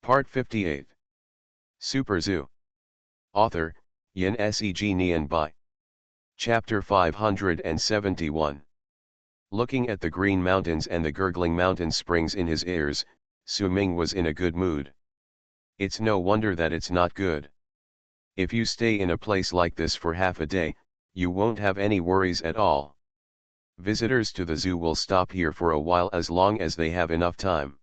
Part 58. Super Zoo. Author, Yin Seg Nian Bai. Chapter 571. Looking at the green mountains and the gurgling mountain springs in his ears, Su Ming was in a good mood. It's no wonder that it's not good. If you stay in a place like this for half a day, you won't have any worries at all. Visitors to the zoo will stop here for a while as long as they have enough time.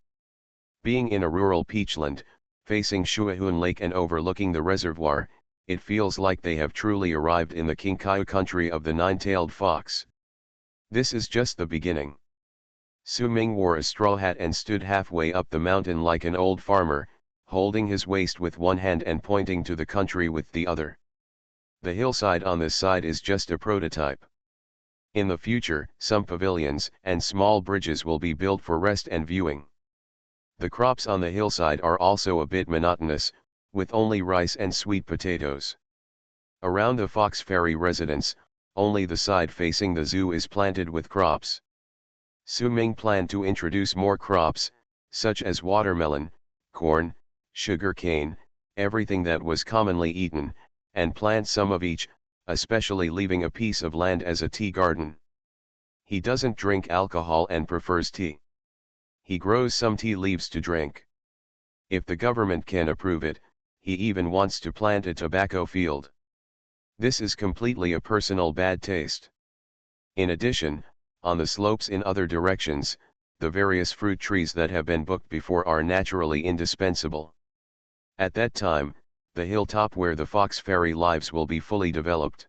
Being in a rural peachland, facing Shuahun Lake and overlooking the reservoir, it feels like they have truly arrived in the Qingkai country of the nine-tailed fox. This is just the beginning. Su Ming wore a straw hat and stood halfway up the mountain like an old farmer, holding his waist with one hand and pointing to the country with the other. The hillside on this side is just a prototype. In the future, some pavilions and small bridges will be built for rest and viewing. The crops on the hillside are also a bit monotonous, with only rice and sweet potatoes. Around the Fox Ferry residence, only the side facing the zoo is planted with crops. Su Ming planned to introduce more crops, such as watermelon, corn, sugar cane, everything that was commonly eaten, and plant some of each, especially leaving a piece of land as a tea garden. He doesn't drink alcohol and prefers tea. He grows some tea leaves to drink. If the government can approve it, he even wants to plant a tobacco field. This is completely a personal bad taste. In addition, on the slopes in other directions, the various fruit trees that have been booked before are naturally indispensable. At that time, the hilltop where the Fox Ferry lives will be fully developed.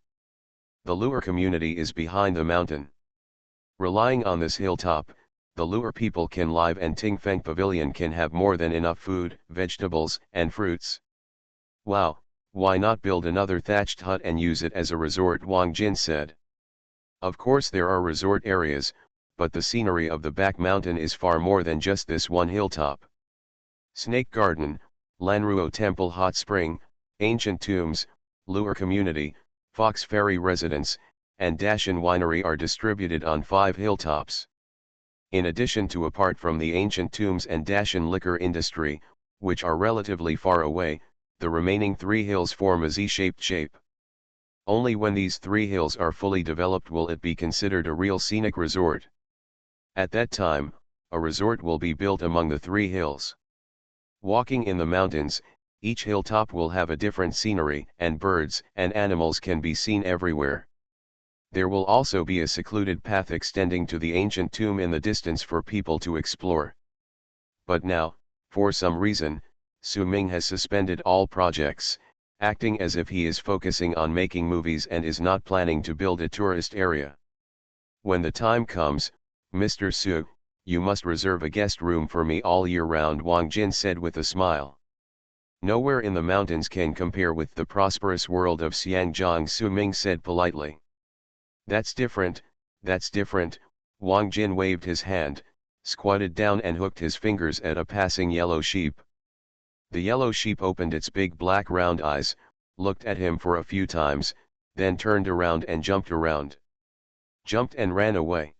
The lure community is behind the mountain. Relying on this hilltop, the lure people can live and Tingfeng Pavilion can have more than enough food, vegetables, and fruits. Wow, why not build another thatched hut and use it as a resort, Wang Jin said. Of course there are resort areas, but the scenery of the back mountain is far more than just this one hilltop. Snake Garden, Lanruo Temple Hot Spring, Ancient Tombs, Lure Community, Fox Ferry Residence, and Dashan Winery are distributed on 5 hilltops. In addition to apart from the Ancient Tombs and Dashan liquor industry, which are relatively far away, the remaining 3 hills form a Z-shaped shape. Only when these 3 hills are fully developed will it be considered a real scenic resort. At that time, a resort will be built among the 3 hills. Walking in the mountains, each hilltop will have a different scenery, and birds and animals can be seen everywhere. There will also be a secluded path extending to the ancient tomb in the distance for people to explore. But now, for some reason, Su Ming has suspended all projects, acting as if he is focusing on making movies and is not planning to build a tourist area. When the time comes, Mr. Su, you must reserve a guest room for me all year round, Wang Jin said with a smile. Nowhere in the mountains can compare with the prosperous world of Xiangjiang, Su Ming said politely. That's different, Wang Jin waved his hand, squatted down and hooked his fingers at a passing yellow sheep. The yellow sheep opened its big black round eyes, looked at him for a few times, then turned around and jumped and ran away.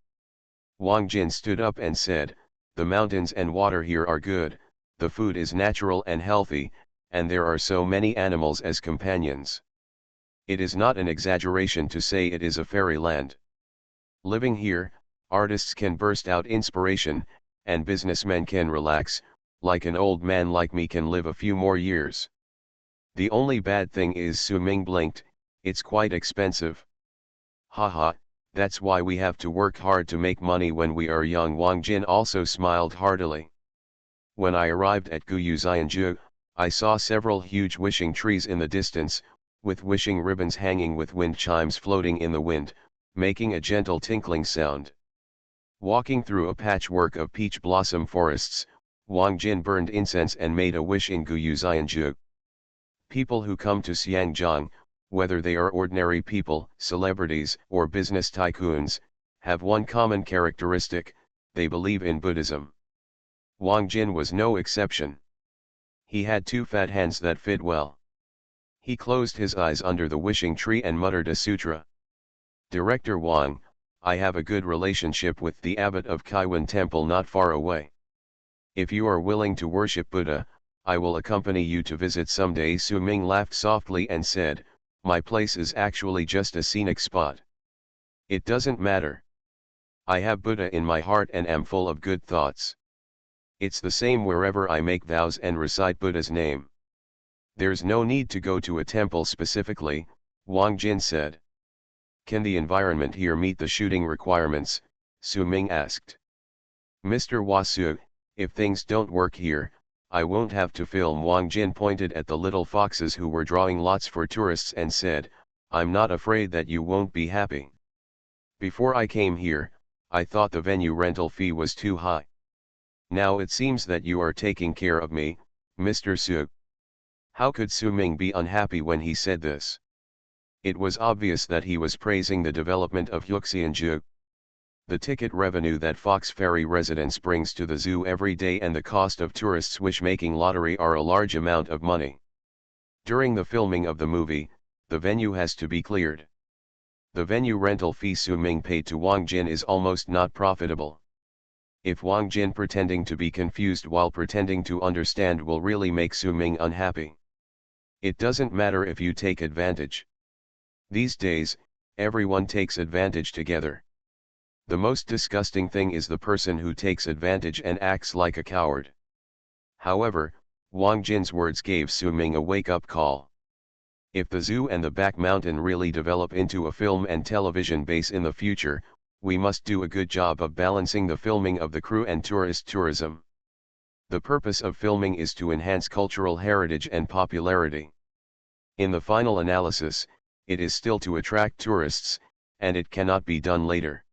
Wang Jin stood up and said, the mountains and water here are good, the food is natural and healthy, and there are so many animals as companions. It is not an exaggeration to say it is a fairyland. Living here, artists can burst out inspiration, and businessmen can relax, like an old man like me can live a few more years. The only bad thing is, Su Ming blinked, it's quite expensive. Haha, that's why we have to work hard to make money when we are young. Wang Jin also smiled heartily. When I arrived at Guyuzianju, I saw several huge wishing trees in the distance, with wishing ribbons hanging with wind chimes floating in the wind, making a gentle tinkling sound. Walking through a patchwork of peach blossom forests, Wang Jin burned incense and made a wish in Guyuzianju. People who come to Xiangjiang, whether they are ordinary people, celebrities, or business tycoons, have one common characteristic: they believe in Buddhism. Wang Jin was no exception. He had 2 fat hands that fit well. He closed his eyes under the wishing tree and muttered a sutra. Director Wang, I have a good relationship with the abbot of Kaiwan Temple not far away. If you are willing to worship Buddha, I will accompany you to visit someday. Su Ming laughed softly and said, my place is actually just a scenic spot. It doesn't matter. I have Buddha in my heart and am full of good thoughts. It's the same wherever I make vows and recite Buddha's name. There's no need to go to a temple specifically, Wang Jin said. Can the environment here meet the shooting requirements? Su Ming asked. Mr. Wasu, if things don't work here, I won't have to film. Wang Jin pointed at the little foxes who were drawing lots for tourists and said, I'm not afraid that you won't be happy. Before I came here, I thought the venue rental fee was too high. Now it seems that you are taking care of me, Mr. Su. How could Su Ming be unhappy when he said this? It was obvious that he was praising the development of Yuxianju. The ticket revenue that Fox Ferry residents brings to the zoo every day and the cost of tourists' wish-making lottery are a large amount of money. During the filming of the movie, the venue has to be cleared. The venue rental fee Su Ming paid to Wang Jin is almost not profitable. If Wang Jin pretending to be confused while pretending to understand will really make Su Ming unhappy. It doesn't matter if you take advantage. These days, everyone takes advantage together. The most disgusting thing is the person who takes advantage and acts like a coward. However, Wang Jin's words gave Su Ming a wake-up call. If the zoo and the back mountain really develop into a film and television base in the future, we must do a good job of balancing the filming of the crew and tourist tourism. The purpose of filming is to enhance cultural heritage and popularity. In the final analysis, it is still to attract tourists, and it cannot be done later.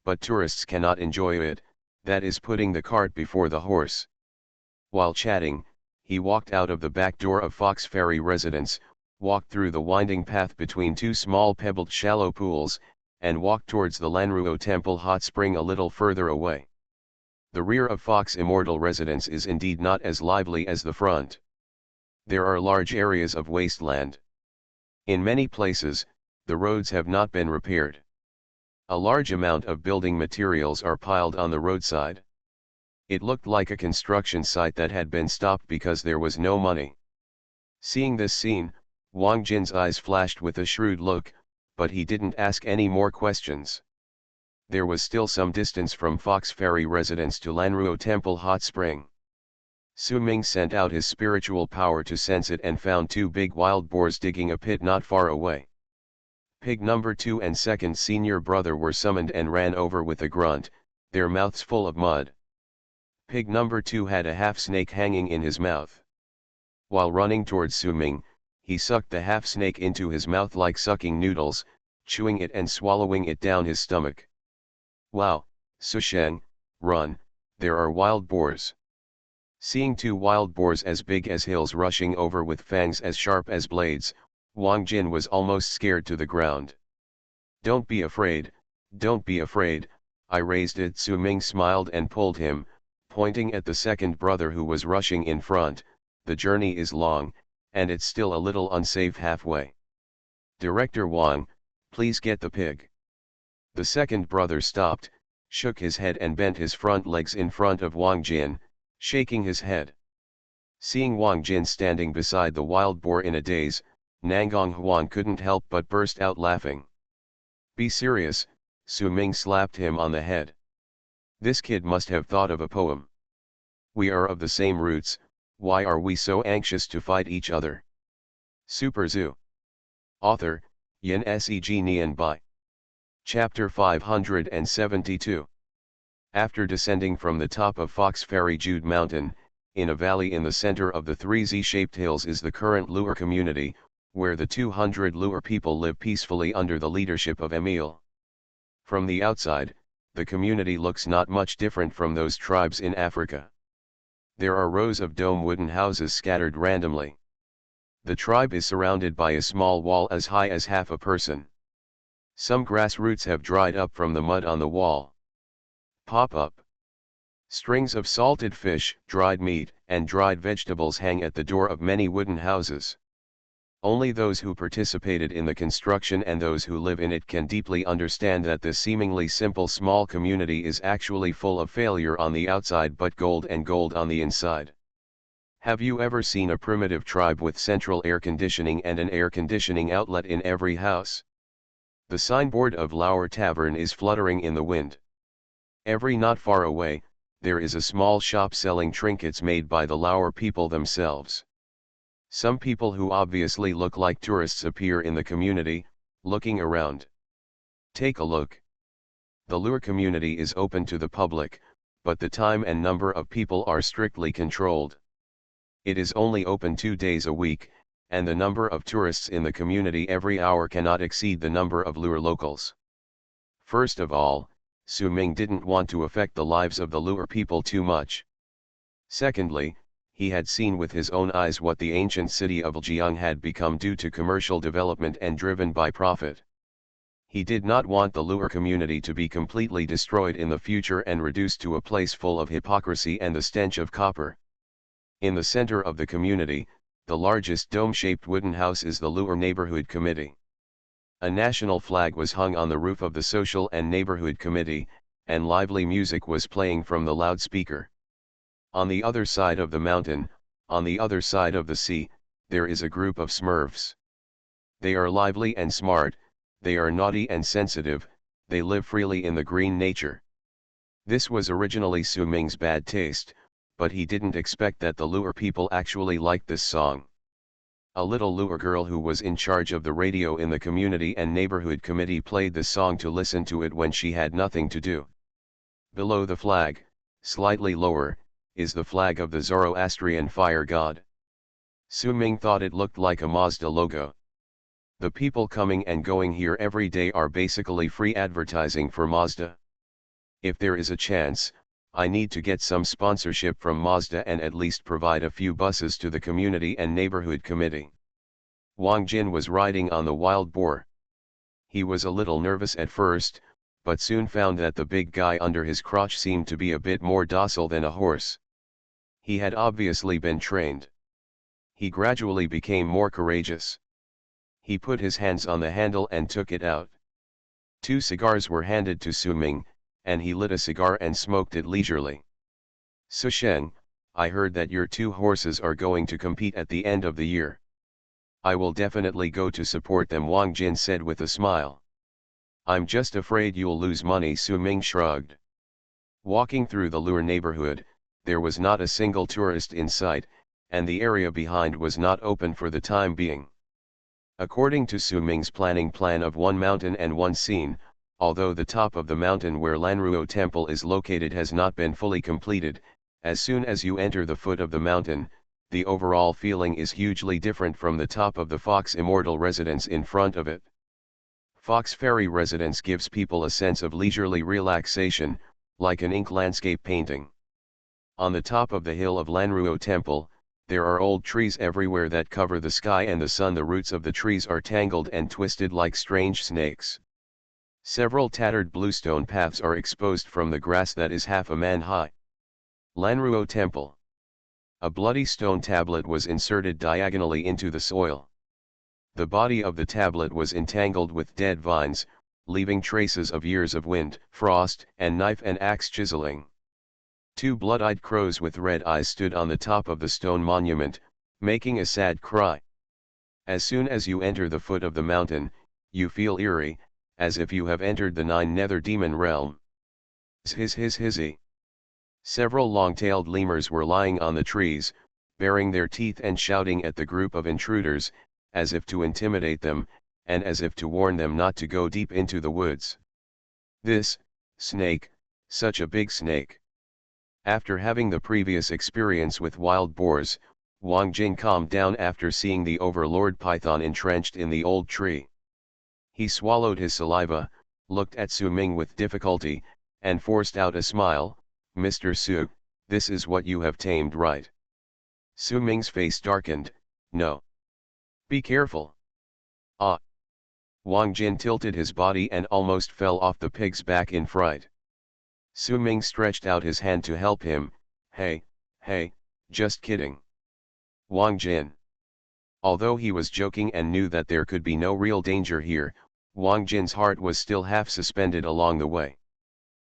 But tourists cannot enjoy it, that is putting the cart before the horse. While chatting, he walked out of the back door of Fox Ferry residence, walked through the winding path between two small pebbled shallow pools, and walked towards the Lanruo Temple hot spring a little further away. The rear of Fox Immortal residence is indeed not as lively as the front. There are large areas of wasteland. In many places, the roads have not been repaired. A large amount of building materials are piled on the roadside. It looked like a construction site that had been stopped because there was no money. Seeing this scene, Wang Jin's eyes flashed with a shrewd look, but he didn't ask any more questions. There was still some distance from Fox Ferry residence to Lanruo Temple hot spring. Su Ming sent out his spiritual power to sense it and found two big wild boars digging a pit not far away. Pig number 2 and second senior brother were summoned and ran over with a grunt, their mouths full of mud. Pig number 2 had a half-snake hanging in his mouth. While running towards Su Ming, he sucked the half-snake into his mouth like sucking noodles, chewing it and swallowing it down his stomach. Wow, Su Sheng, run, there are wild boars. Seeing two wild boars as big as hills rushing over with fangs as sharp as blades, Wang Jin was almost scared to the ground. Don't be afraid, I raised it. Su Ming smiled and pulled him, pointing at the second brother who was rushing in front. The journey is long, and it's still a little unsafe halfway. Director Wang, please get the pig. The second brother stopped, shook his head and bent his front legs in front of Wang Jin, shaking his head. Seeing Wang Jin standing beside the wild boar in a daze, Nangong Huan couldn't help but burst out laughing. Be serious, Su Ming slapped him on the head. This kid must have thought of a poem. We are of the same roots, why are we so anxious to fight each other? Super Zoo. Author, Yin Seg Nian Bai. Chapter 572. After descending from the top of Fox Ferry Jude Mountain, in a valley in the center of the three Z-shaped hills is the current Luo community, where the 200 Luo people live peacefully under the leadership of Emile. From the outside, the community looks not much different from those tribes in Africa. There are rows of dome wooden houses scattered randomly. The tribe is surrounded by a small wall as high as half a person. Some grass roots have dried up from the mud on the wall. Pop up. Strings of salted fish, dried meat, and dried vegetables hang at the door of many wooden houses. Only those who participated in the construction and those who live in it can deeply understand that this seemingly simple small community is actually full of failure on the outside but gold and gold on the inside. Have you ever seen a primitive tribe with central air conditioning and an air conditioning outlet in every house? The signboard of Lauer Tavern is fluttering in the wind. Every not far away, there is a small shop selling trinkets made by the Lauer people themselves. Some people who obviously look like tourists appear in the community, looking around. Take a look. The Lauer community is open to the public, but the time and number of people are strictly controlled. It is only open 2 days a week, and the number of tourists in the community every hour cannot exceed the number of Lauer locals. First of all, Su Ming didn't want to affect the lives of the Lauer people too much. Secondly, he had seen with his own eyes what the ancient city of Jiang had become due to commercial development and driven by profit. He did not want the Lauer community to be completely destroyed in the future and reduced to a place full of hypocrisy and the stench of copper. In the center of the community, the largest dome-shaped wooden house is the Lauer Neighborhood Committee. A national flag was hung on the roof of the Social and Neighborhood Committee, and lively music was playing from the loudspeaker. On the other side of the mountain, on the other side of the sea, there is a group of Smurfs. They are lively and smart, they are naughty and sensitive, they live freely in the green nature. This was originally Su Ming's bad taste, but he didn't expect that the Lauer people actually liked this song. A little Lauer girl who was in charge of the radio in the community and neighborhood committee played the song to listen to it when she had nothing to do. Below the flag, slightly lower, is the flag of the Zoroastrian fire god. Su Ming thought it looked like a Mazda logo. The people coming and going here every day are basically free advertising for Mazda. If there is a chance, I need to get some sponsorship from Mazda and at least provide a few buses to the community and neighborhood committee. Wang Jin was riding on the wild boar. He was a little nervous at first, but soon found that the big guy under his crotch seemed to be a bit more docile than a horse. He had obviously been trained. He gradually became more courageous. He put his hands on the handle and took it out. 2 cigars were handed to Su Ming, and he lit a cigar and smoked it leisurely. Su Sheng, I heard that your 2 horses are going to compete at the end of the year. I will definitely go to support them, Wang Jin said with a smile. I'm just afraid you'll lose money, Su Ming shrugged. Walking through the Lauer neighborhood, there was not a single tourist in sight, and the area behind was not open for the time being. According to Su Ming's planning plan of 1 mountain and 1 scene, although the top of the mountain where Lanruo Temple is located has not been fully completed, as soon as you enter the foot of the mountain, the overall feeling is hugely different from the top of the Fox Immortal residence in front of it. Fox Ferry residence gives people a sense of leisurely relaxation, like an ink landscape painting. On the top of the hill of Lanruo Temple, there are old trees everywhere that cover the sky and the sun. The roots of the trees are tangled and twisted like strange snakes. Several tattered bluestone paths are exposed from the grass that is half a man high. Lanruo Temple. A bloody stone tablet was inserted diagonally into the soil. The body of the tablet was entangled with dead vines, leaving traces of years of wind, frost, and knife and axe chiseling. 2 blood-eyed crows with red eyes stood on the top of the stone monument, making a sad cry. As soon as you enter the foot of the mountain, you feel eerie, as if you have entered the 9 nether demon realm. Hizzy. Several long-tailed lemurs were lying on the trees, baring their teeth and shouting at the group of intruders, as if to intimidate them, and as if to warn them not to go deep into the woods. This snake, such a big snake. After having the previous experience with wild boars, Wang Jin calmed down after seeing the overlord python entrenched in the old tree. He swallowed his saliva, looked at Su Ming with difficulty, and forced out a smile. Mr. Su, this is what you have tamed, right? Su Ming's face darkened. No. Be careful. Ah. Wang Jin tilted his body and almost fell off the pig's back in fright. Su Ming stretched out his hand to help him. Hey, just kidding. Wang Jin. Although he was joking and knew that there could be no real danger here, Wang Jin's heart was still half suspended along the way.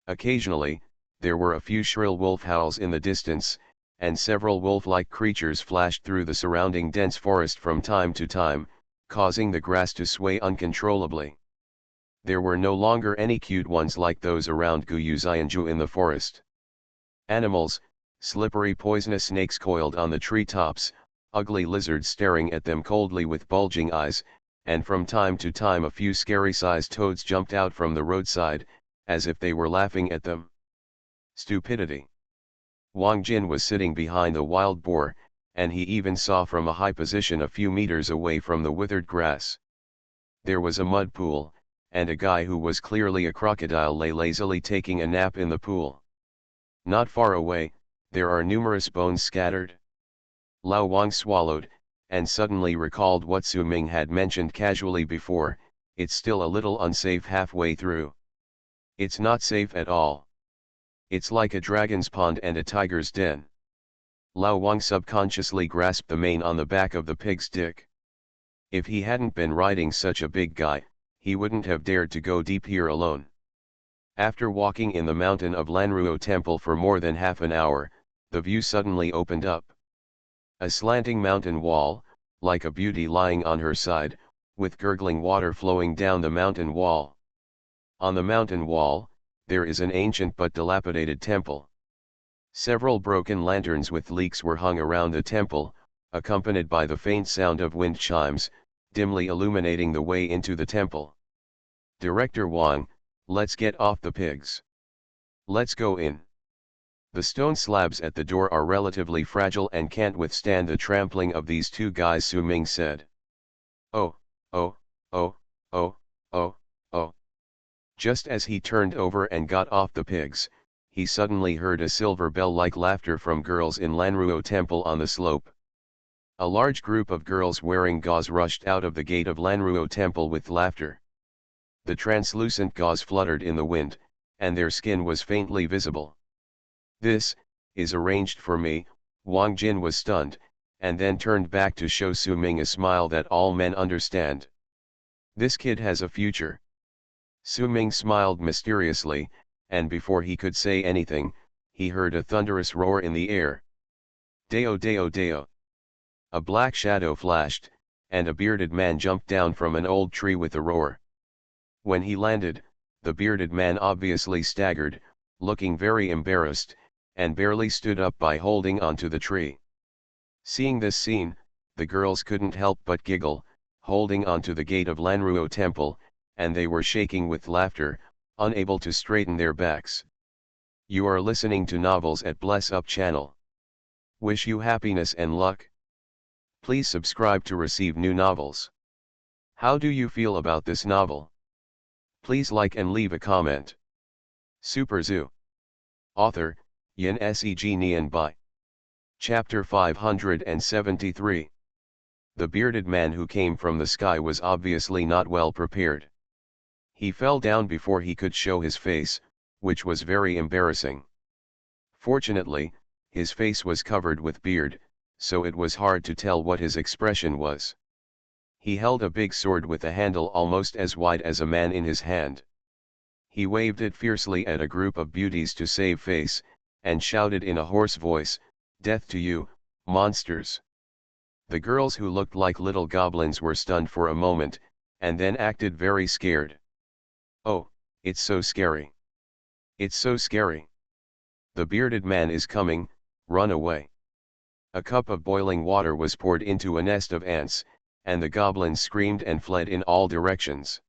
Occasionally, there were a few shrill wolf howls in the distance, and several wolf-like creatures flashed through the surrounding dense forest from time to time, causing the grass to sway uncontrollably. There were no longer any cute ones like those around Guyuzianju in the forest. Animals, slippery poisonous snakes coiled on the treetops, ugly lizards staring at them coldly with bulging eyes, and from time to time a few scary-sized toads jumped out from the roadside, as if they were laughing at them. Stupidity. Wang Jin was sitting behind the wild boar, and he even saw from a high position a few meters away from the withered grass. There was a mud pool, and a guy who was clearly a crocodile lay lazily taking a nap in the pool. Not far away, there are numerous bones scattered. Lao Wang swallowed, and suddenly recalled what Su Ming had mentioned casually before, it's still a little unsafe halfway through. It's not safe at all. It's like a dragon's pond and a tiger's den. Lao Wang subconsciously grasped the mane on the back of the pig's dick. If he hadn't been riding such a big guy, he wouldn't have dared to go deep here alone. After walking in the mountain of Lanruo Temple for more than half an hour, the view suddenly opened up. A slanting mountain wall, like a beauty lying on her side, with gurgling water flowing down the mountain wall. On the mountain wall, there is an ancient but dilapidated temple. Several broken lanterns with leaks were hung around the temple, accompanied by the faint sound of wind chimes, dimly illuminating the way into the temple. Director Wang, let's get off the pigs. Let's go in. The stone slabs at the door are relatively fragile and can't withstand the trampling of these two guys, Su Ming said. Oh, oh, oh, oh, oh, oh. Just as he turned over and got off the pigs, he suddenly heard a silver bell-like laughter from girls in Lanruo Temple on the slope. A large group of girls wearing gauze rushed out of the gate of Lanruo Temple with laughter. The translucent gauze fluttered in the wind, and their skin was faintly visible. This is arranged for me. Wang Jin was stunned, and then turned back to show Su Ming a smile that all men understand. This kid has a future. Su Ming smiled mysteriously, and before he could say anything, he heard a thunderous roar in the air. Deo deo deo. A black shadow flashed, and a bearded man jumped down from an old tree with a roar. When he landed, the bearded man obviously staggered, looking very embarrassed, and barely stood up by holding onto the tree. Seeing this scene, the girls couldn't help but giggle, holding onto the gate of Lanruo Temple, and they were shaking with laughter, unable to straighten their backs. You are listening to Novels at Bless Up channel. Wish you happiness and luck. Please subscribe to receive new novels. How do you feel about this novel? Please like and leave a comment. Super Zoo. Author, Yin Seg Nian Bai. Chapter 573. The bearded man who came from the sky was obviously not well prepared. He fell down before he could show his face, which was very embarrassing. Fortunately, his face was covered with beard, so it was hard to tell what his expression was. He held a big sword with a handle almost as wide as a man in his hand. He waved it fiercely at a group of beauties to save face, and shouted in a hoarse voice, "Death to you, monsters!" The girls who looked like little goblins were stunned for a moment, and then acted very scared. Oh, it's so scary. It's so scary. The bearded man is coming, run away. A cup of boiling water was poured into a nest of ants, and the goblins screamed and fled in all directions.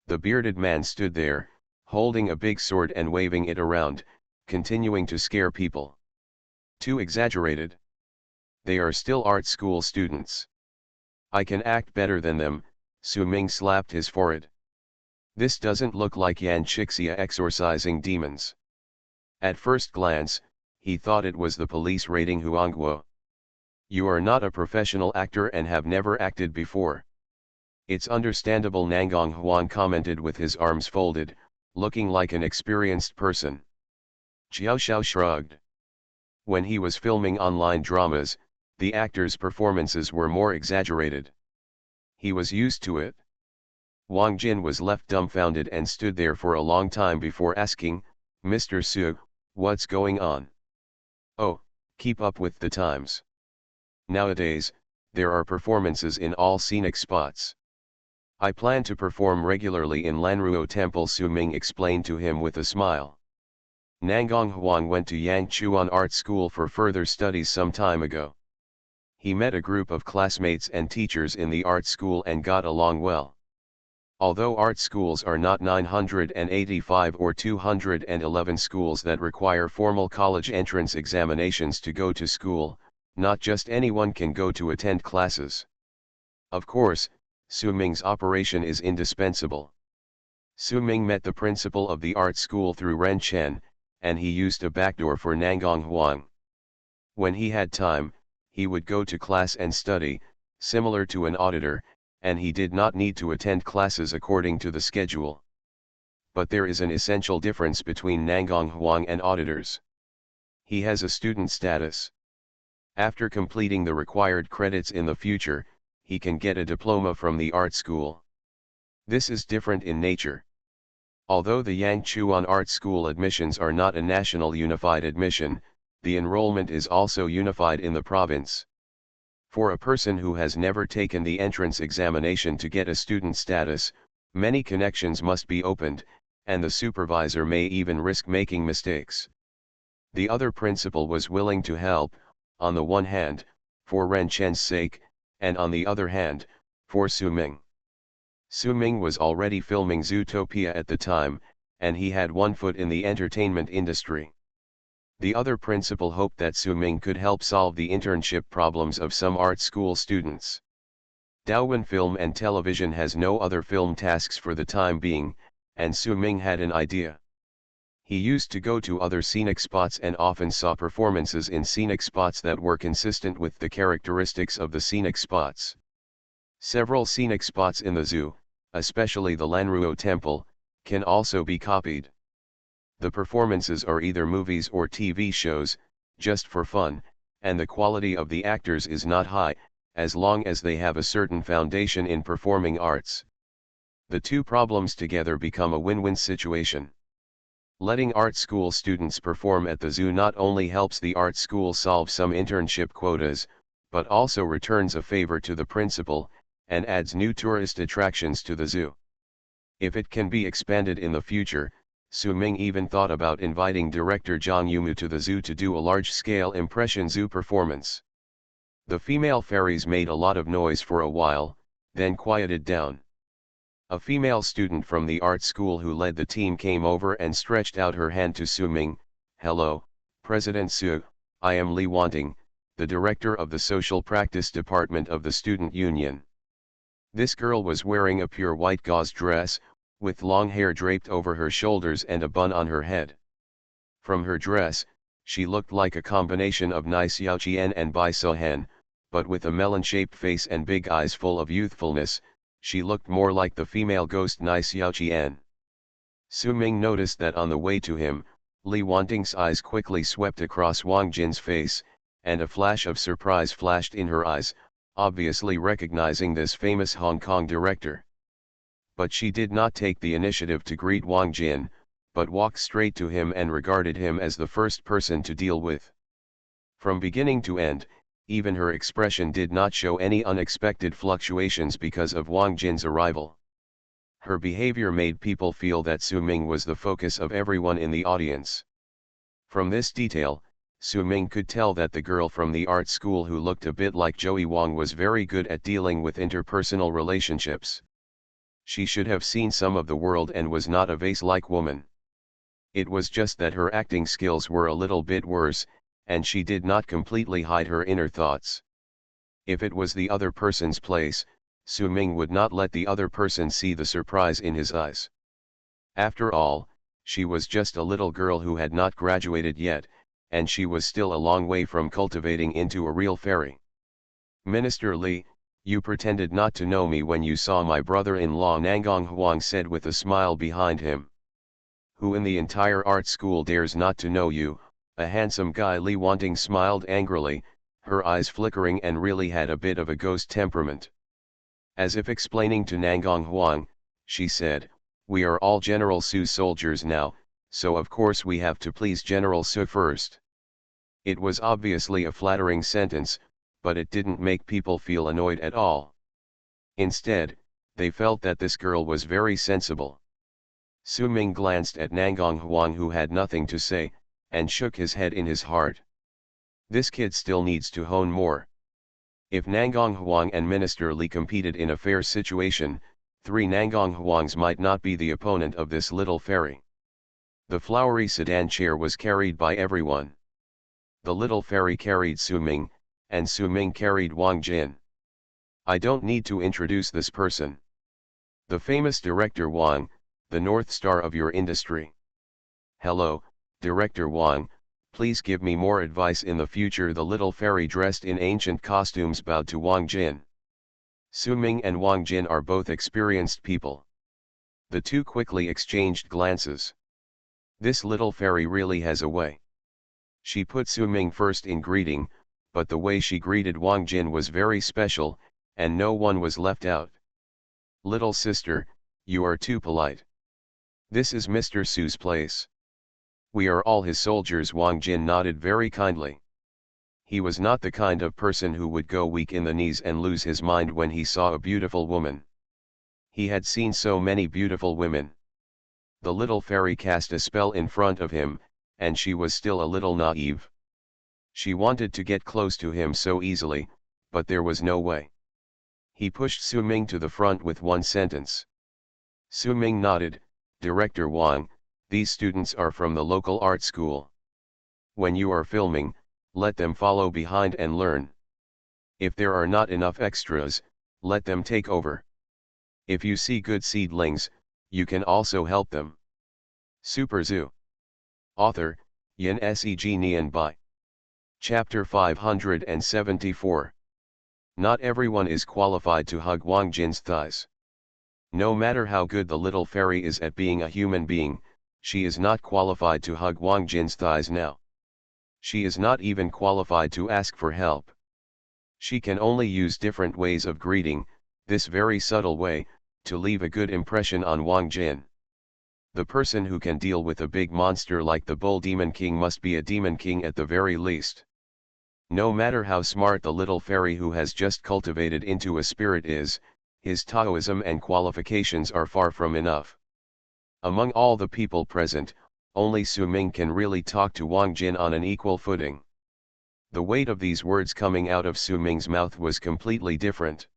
The bearded man stood there, holding a big sword and waving it around, continuing to scare people. Too exaggerated. They are still art school students. I can act better than them. Su Ming slapped his forehead. This doesn't look like Yan Chixia exorcising demons. At first glance, he thought it was the police raiding Huangguo. You are not a professional actor and have never acted before. It's understandable, Nangong Huan commented with his arms folded, looking like an experienced person. Jiao Xiao shrugged. When he was filming online dramas, the actors' performances were more exaggerated. He was used to it. Wang Jin was left dumbfounded and stood there for a long time before asking, "Mr. Su, what's going on?" "Oh, Keep up with the times. Nowadays, there are performances in all scenic spots. I plan to perform regularly in Lanruo Temple, Su Ming explained to him with a smile. Nangong Huang went to Yangchuan Art School for further studies some time ago. He met a group of classmates and teachers in the art school and got along well. Although art schools are not 985 or 211 schools that require formal college entrance examinations to go to school, not just anyone can go to attend classes. Of course, Su Ming's operation is indispensable. Su Ming met the principal of the art school through Ren Chen, and he used a backdoor for Nangong Huang. When he had time, he would go to class and study, similar to an auditor, and he did not need to attend classes according to the schedule. But there is an essential difference between Nangong Huang and auditors. He has a student status. After completing the required credits in the future, he can get a diploma from the art school. This is different in nature. Although the Yangchuan Art School admissions are not a national unified admission, the enrollment is also unified in the province. For a person who has never taken the entrance examination to get a student status, many connections must be opened, and the supervisor may even risk making mistakes. The other principal was willing to help, on the one hand, for Ren Chen's sake, and on the other hand, for Su Ming. Su Ming was already filming Zootopia at the time, and he had one foot in the entertainment industry. The other principal hoped that Su Ming could help solve the internship problems of some art school students. Daowin Film and Television has no other film tasks for the time being, and Su Ming had an idea. He used to go to other scenic spots and often saw performances in scenic spots that were consistent with the characteristics of the scenic spots. Several scenic spots in the zoo, especially the Lanruo Temple, can also be copied. The performances are either movies or TV shows, just for fun, and the quality of the actors is not high, as long as they have a certain foundation in performing arts. The two problems together become a win-win situation. Letting art school students perform at the zoo not only helps the art school solve some internship quotas, but also returns a favor to the principal, and adds new tourist attractions to the zoo. If it can be expanded in the future, Su Ming even thought about inviting director Zhang Yumu to the zoo to do a large-scale impression zoo performance. The female fairies made a lot of noise for a while, then quieted down. A female student from the art school who led the team came over and stretched out her hand to Su Ming. "Hello, President Su, I am Li Wanting, the director of the Social Practice Department of the Student Union." This girl was wearing a pure white gauze dress, with long hair draped over her shoulders and a bun on her head. From her dress, she looked like a combination of Nai Xiaoqian and Bai Sohan, but with a melon-shaped face and big eyes full of youthfulness, she looked more like the female ghost Nai Xiaoqian. Su Ming noticed that on the way to him, Li Wanting's eyes quickly swept across Wang Jin's face, and a flash of surprise flashed in her eyes, obviously recognizing this famous Hong Kong director. But she did not take the initiative to greet Wang Jin, but walked straight to him and regarded him as the first person to deal with. From beginning to end, even her expression did not show any unexpected fluctuations because of Wang Jin's arrival. Her behavior made people feel that Su Ming was the focus of everyone in the audience. From this detail, Su Ming could tell that the girl from the art school who looked a bit like Joey Wang was very good at dealing with interpersonal relationships. She should have seen some of the world and was not a vase-like woman. It was just that her acting skills were a little bit worse, and she did not completely hide her inner thoughts. If it was the other person's place, Su Ming would not let the other person see the surprise in his eyes. After all, she was just a little girl who had not graduated yet, and she was still a long way from cultivating into a real fairy. "Minister Li, you pretended not to know me when you saw my brother-in-law," Nangong Huang said with a smile behind him. "Who in the entire art school dares not to know you, a handsome guy?" Li Wanting smiled angrily, her eyes flickering, and really had a bit of a ghost temperament. As if explaining to Nangong Huang, she said, "We are all General Su's soldiers now, so of course we have to please General Su first." It was obviously a flattering sentence, but it didn't make people feel annoyed at all. Instead, they felt that this girl was very sensible. Su Ming glanced at Nangong Huang, who had nothing to say, and shook his head in his heart. This kid still needs to hone more. If Nangong Huang and Minister Li competed in a fair situation, 3 Nangong Huangs might not be the opponent of this little fairy. The flowery sedan chair was carried by everyone. The little fairy carried Su Ming, and Su Ming carried Wang Jin. I don't need to introduce this person. The famous director Wang, the North Star of your industry. Hello, Director Wang, please give me more advice in the future. The little fairy dressed in ancient costumes bowed to Wang Jin. Su Ming and Wang Jin are both experienced people. The two quickly exchanged glances. This little fairy really has a way. She put Su Ming first in greeting, but the way she greeted Wang Jin was very special, and no one was left out. Little sister, you are too polite. This is Mr. Su's place. We are all his soldiers. Wang Jin nodded very kindly. He was not the kind of person who would go weak in the knees and lose his mind when he saw a beautiful woman. He had seen so many beautiful women. The little fairy cast a spell in front of him, and she was still a little naive. She wanted to get close to him so easily, but there was no way. He pushed Su Ming to the front with one sentence. Su Ming nodded. Director Wang, these students are from the local art school. When you are filming, let them follow behind and learn. If there are not enough extras, let them take over. If you see good seedlings, you can also help them. Super Zoo. Author, Yin Seg Nian Bai. Chapter 574. Not everyone is qualified to hug Wang Jin's thighs. No matter how good the little fairy is at being a human being, she is not qualified to hug Wang Jin's thighs now. She is not even qualified to ask for help. She can only use different ways of greeting, this very subtle way, to leave a good impression on Wang Jin. The person who can deal with a big monster like the Bull Demon King must be a Demon King at the very least. No matter how smart the little fairy who has just cultivated into a spirit is, his Taoism and qualifications are far from enough. Among all the people present, only Su Ming can really talk to Wang Jin on an equal footing. The weight of these words coming out of Su Ming's mouth was completely different.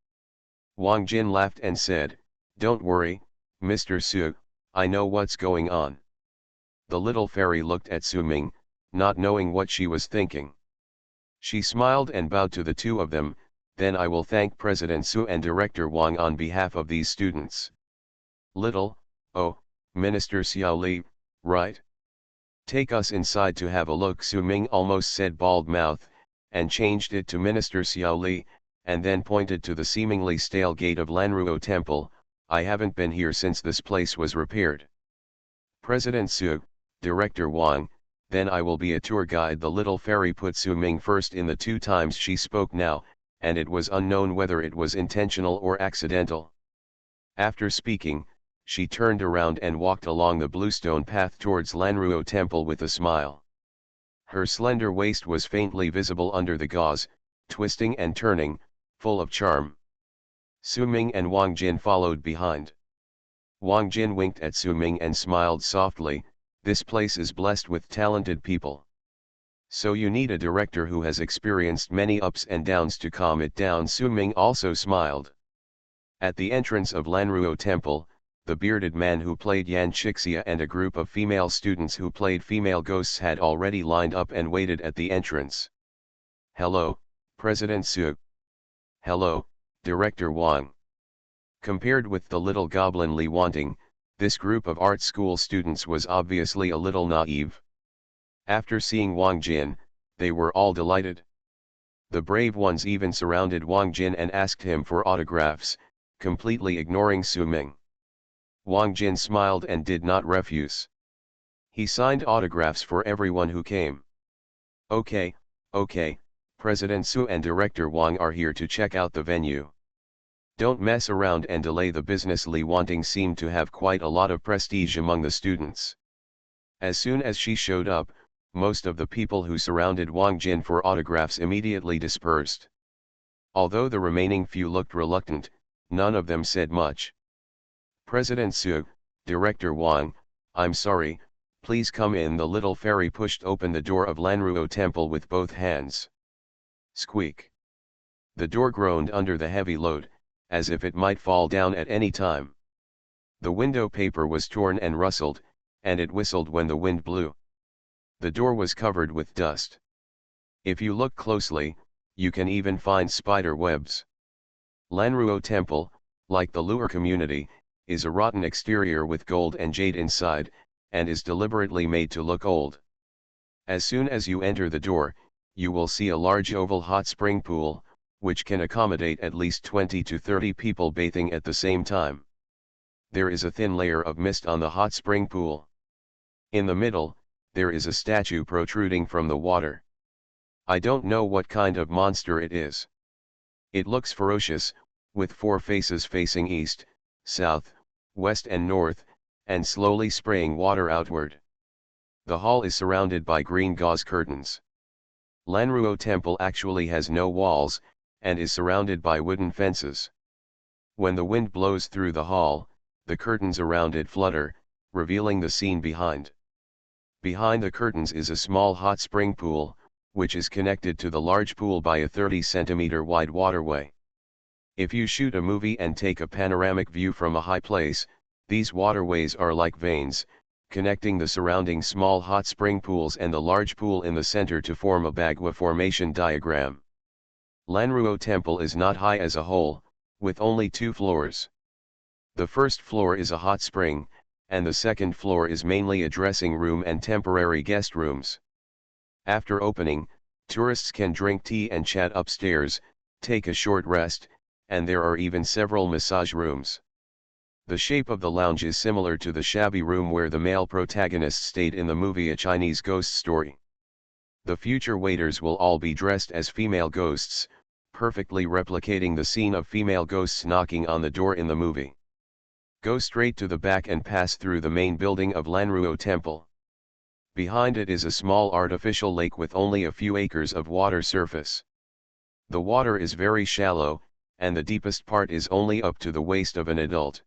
Wang Jin laughed and said, "Don't worry, Mr. Su, I know what's going on." The little fairy looked at Su Ming, not knowing what she was thinking. She smiled and bowed to the two of them. Then I will thank President Su and Director Wang on behalf of these students. Oh, Minister Xiao Li, right? Take us inside to have a look. Su Ming almost said bald mouth, and changed it to Minister Xiao Li, and then pointed to the seemingly stale gate of Lanruo Temple. I haven't been here since this place was repaired. President Su, Director Wang, then I will be a tour guide. The little fairy put Su Ming first in the 2 times she spoke now, and it was unknown whether it was intentional or accidental. After speaking, she turned around and walked along the bluestone path towards Lanruo Temple with a smile. Her slender waist was faintly visible under the gauze, twisting and turning, full of charm. Su Ming and Wang Jin followed behind. Wang Jin winked at Su Ming and smiled softly. This place is blessed with talented people. So you need a director who has experienced many ups and downs to calm it down. Su Ming also smiled. At the entrance of Lanruo Temple, the bearded man who played Yan Chixia and a group of female students who played female ghosts had already lined up and waited at the entrance. Hello, President Su. Hello, Director Wang. Compared with the little goblin Li Wanting, this group of art school students was obviously a little naive. After seeing Wang Jin, they were all delighted. The brave ones even surrounded Wang Jin and asked him for autographs, completely ignoring Su Ming. Wang Jin smiled and did not refuse. He signed autographs for everyone who came. Okay, President Su and Director Wang are here to check out the venue. Don't mess around and delay the business. Li Wanting seemed to have quite a lot of prestige among the students. As soon as she showed up, most of the people who surrounded Wang Jin for autographs immediately dispersed. Although the remaining few looked reluctant, none of them said much. President Su, Director Wang, I'm sorry, please come in. The little fairy pushed open the door of Lanruo Temple with both hands. Squeak. The door groaned under the heavy load, as if it might fall down at any time. The window paper was torn and rustled, and it whistled when the wind blew. The door was covered with dust. If you look closely, you can even find spider webs. Lanruo Temple, like the Lu'er community, is a rotten exterior with gold and jade inside, and is deliberately made to look old. As soon as you enter the door, you will see a large oval hot spring pool, which can accommodate at least 20 to 30 people bathing at the same time. There is a thin layer of mist on the hot spring pool. In the middle, there is a statue protruding from the water. I don't know what kind of monster it is. It looks ferocious, with 4 faces facing east, south, west and north, and slowly spraying water outward. The hall is surrounded by green gauze curtains. Lanruo Temple actually has no walls, and is surrounded by wooden fences. When the wind blows through the hall, the curtains around it flutter, revealing the scene behind. Behind the curtains is a small hot spring pool, which is connected to the large pool by a 30-centimeter wide waterway. If you shoot a movie and take a panoramic view from a high place, these waterways are like veins, connecting the surrounding small hot spring pools and the large pool in the center to form a Bagua formation diagram. Lanruo Temple is not high as a whole, with only 2 floors. The first floor is a hot spring, and the second floor is mainly a dressing room and temporary guest rooms. After opening, tourists can drink tea and chat upstairs, take a short rest, and there are even several massage rooms. The shape of the lounge is similar to the shabby room where the male protagonist stayed in the movie A Chinese Ghost Story. The future waiters will all be dressed as female ghosts, perfectly replicating the scene of female ghosts knocking on the door in the movie. Go straight to the back and pass through the main building of Lanruo Temple. Behind it is a small artificial lake with only a few acres of water surface. The water is very shallow, and the deepest part is only up to the waist of an adult.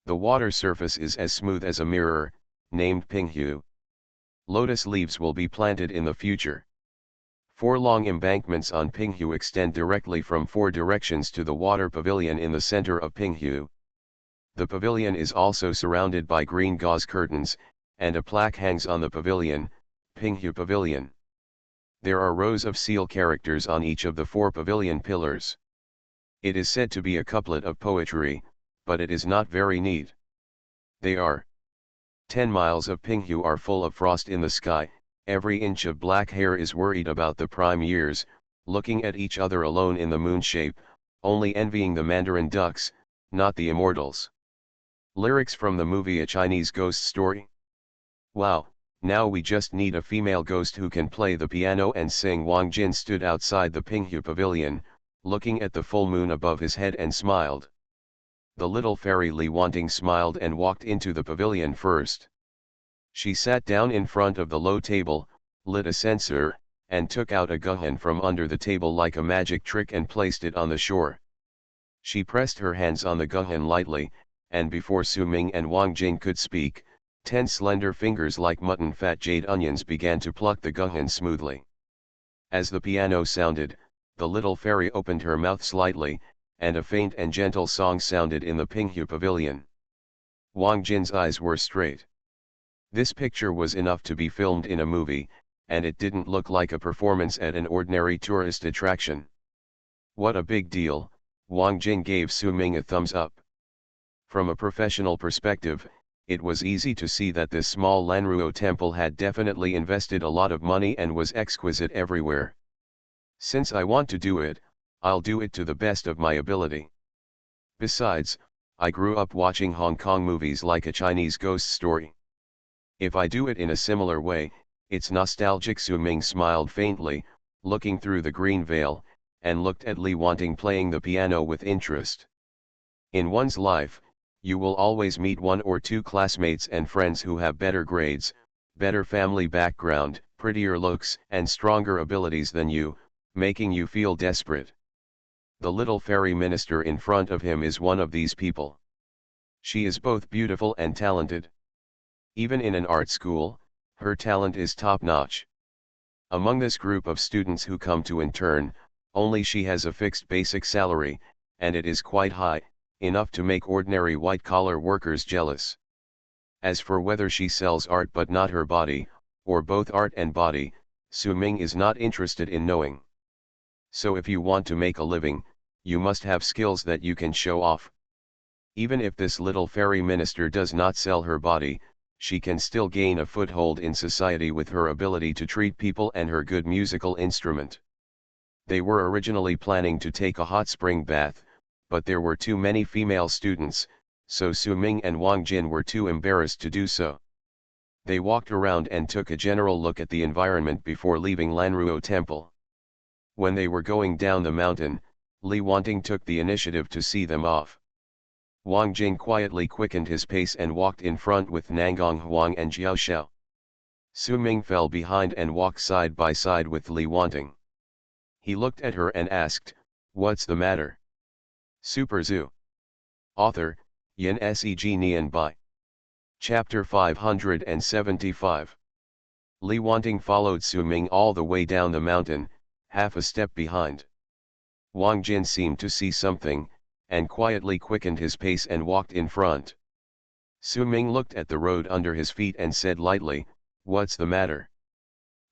The water surface is as smooth as a mirror, named Pinghu. Lotus leaves will be planted in the future. 4 long embankments on Pinghu extend directly from 4 directions to the water pavilion in the center of Pinghu. The pavilion is also surrounded by green gauze curtains, and a plaque hangs on the pavilion, Pinghu Pavilion. There are rows of seal characters on each of the 4 pavilion pillars. It is said to be a couplet of poetry, but it is not very neat. They are: 10 miles of Pinghu are full of frost in the sky, every inch of black hair is worried about the prime years, looking at each other alone in the moon shape, only envying the mandarin ducks, not the immortals. Lyrics from the movie A Chinese Ghost Story. Wow, now we just need a female ghost who can play the piano and sing. Wang Jin stood outside the Pinghu pavilion, looking at the full moon above his head and smiled. The little fairy Li Wanting smiled and walked into the pavilion first. She sat down in front of the low table, lit a censer, and took out a guhan from under the table like a magic trick and placed it on the shore. She pressed her hands on the guhan lightly, and before Su Ming and Wang Jing could speak, 10 slender fingers like mutton fat jade onions began to pluck the guhan smoothly. As the piano sounded, the little fairy opened her mouth slightly, and a faint and gentle song sounded in the Pinghu pavilion. Wang Jin's eyes were straight. This picture was enough to be filmed in a movie, and it didn't look like a performance at an ordinary tourist attraction. What a big deal, Wang Jing gave Su Ming a thumbs up. From a professional perspective, it was easy to see that this small Lanruo temple had definitely invested a lot of money and was exquisite everywhere. Since I want to do it, I'll do it to the best of my ability. Besides, I grew up watching Hong Kong movies like A Chinese Ghost Story. If I do it in a similar way, it's nostalgic. Su Ming smiled faintly, looking through the green veil, and looked at Li Wanting playing the piano with interest. In one's life, you will always meet 1 or 2 classmates and friends who have better grades, better family background, prettier looks and stronger abilities than you, making you feel desperate. The little fairy minister in front of him is one of these people. She is both beautiful and talented. Even in an art school, her talent is top-notch. Among this group of students who come to intern, only she has a fixed basic salary, and it is quite high, enough to make ordinary white-collar workers jealous. As for whether she sells art but not her body, or both art and body, Su Ming is not interested in knowing. So if you want to make a living, you must have skills that you can show off. Even if this little fairy minister does not sell her body, she can still gain a foothold in society with her ability to treat people and her good musical instrument. They were originally planning to take a hot spring bath, but there were too many female students, so Su Ming and Wang Jin were too embarrassed to do so. They walked around and took a general look at the environment before leaving Lanruo Temple. When they were going down the mountain, Li Wanting took the initiative to see them off. Wang Jin quietly quickened his pace and walked in front with Nangong Huang and Jiao Xiao. Su Ming fell behind and walked side by side with Li Wanting. He looked at her and asked, "What's the matter?" Super Zoo. Author, Yin Seg Nian Bai. Chapter 575. Li Wanting followed Su Ming all the way down the mountain, half a step behind. Wang Jin seemed to see something, and quietly quickened his pace and walked in front. Su Ming looked at the road under his feet and said lightly, "What's the matter?"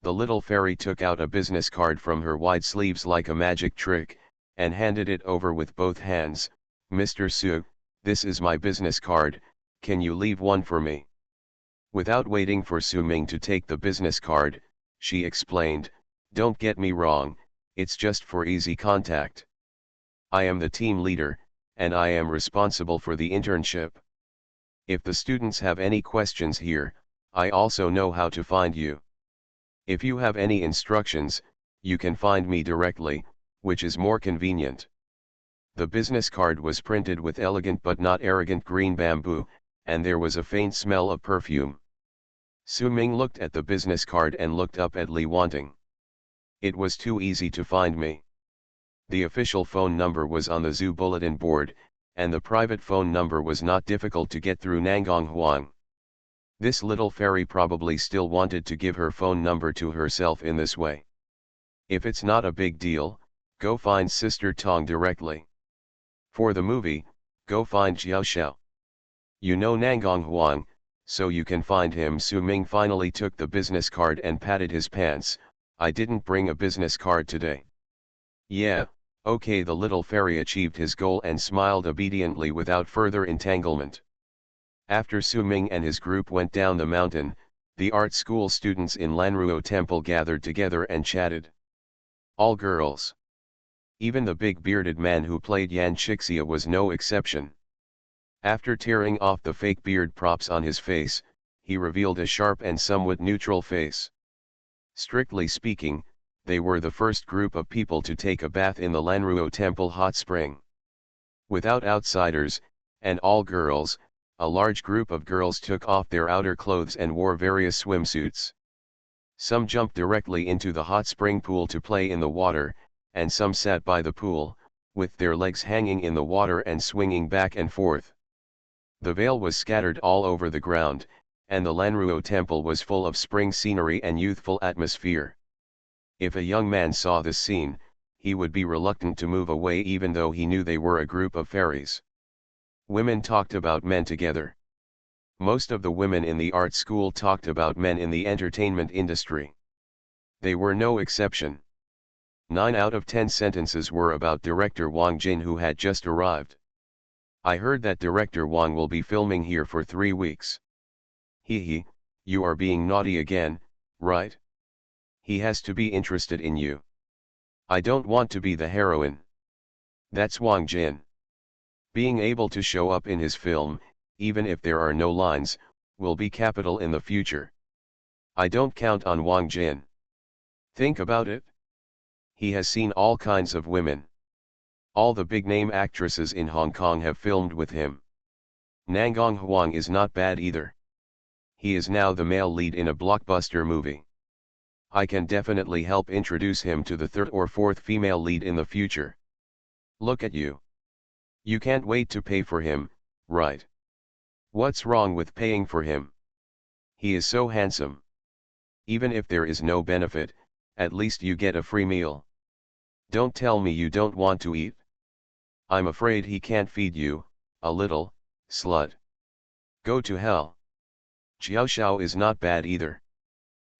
The little fairy took out a business card from her wide sleeves like a magic trick, and handed it over with both hands. "Mr. Su, this is my business card, can you leave one for me?" Without waiting for Su Ming to take the business card, she explained, "Don't get me wrong, it's just for easy contact. I am the team leader, and I am responsible for the internship. If the students have any questions here, I also know how to find you. If you have any instructions, you can find me directly, which is more convenient." The business card was printed with elegant but not arrogant green bamboo, and there was a faint smell of perfume. Su Ming looked at the business card and looked up at Li Wanting. "It was too easy to find me. The official phone number was on the zoo bulletin board, and the private phone number was not difficult to get through Nangong Huang. This little fairy probably still wanted to give her phone number to herself in this way. If it's not a big deal, go find Sister Tong directly. For the movie, go find Jiao Xiao. You know Nangong Huang, so you can find him." Su Ming finally took the business card and patted his pants. "I didn't bring a business card today." "Yeah, okay." The little fairy achieved his goal and smiled obediently without further entanglement. After Su Ming and his group went down the mountain, the art school students in Lanruo Temple gathered together and chatted. All girls. Even the big bearded man who played Yan Chixia was no exception. After tearing off the fake beard props on his face, he revealed a sharp and somewhat neutral face. Strictly speaking, they were the first group of people to take a bath in the Lanruo Temple hot spring. Without outsiders, and all girls, a large group of girls took off their outer clothes and wore various swimsuits. Some jumped directly into the hot spring pool to play in the water, and some sat by the pool, with their legs hanging in the water and swinging back and forth. The veil was scattered all over the ground, and the Lanruo Temple was full of spring scenery and youthful atmosphere. If a young man saw this scene, he would be reluctant to move away even though he knew they were a group of fairies. Women talked about men together. Most of the women in the art school talked about men in the entertainment industry. They were no exception. 9 out of 10 sentences were about director Wang Jin, who had just arrived. "I heard that director Wang will be filming here for 3 weeks. He, you are being naughty again, right? He has to be interested in you. I don't want to be the heroine." That's Wang Jin. Being able to show up in his film, even if there are no lines, will be capital in the future. I don't count on Wang Jin. Think about it. He has seen all kinds of women. All the big-name actresses in Hong Kong have filmed with him. Nangong Huang is not bad either. He is now the male lead in a blockbuster movie. I can definitely help introduce him to the third or fourth female lead in the future. Look at you. You can't wait to pay for him, right? What's wrong with paying for him? He is so handsome. Even if there is no benefit, at least you get a free meal. Don't tell me you don't want to eat. I'm afraid he can't feed you, a little, slut. Go to hell. Xiao Xiao is not bad either.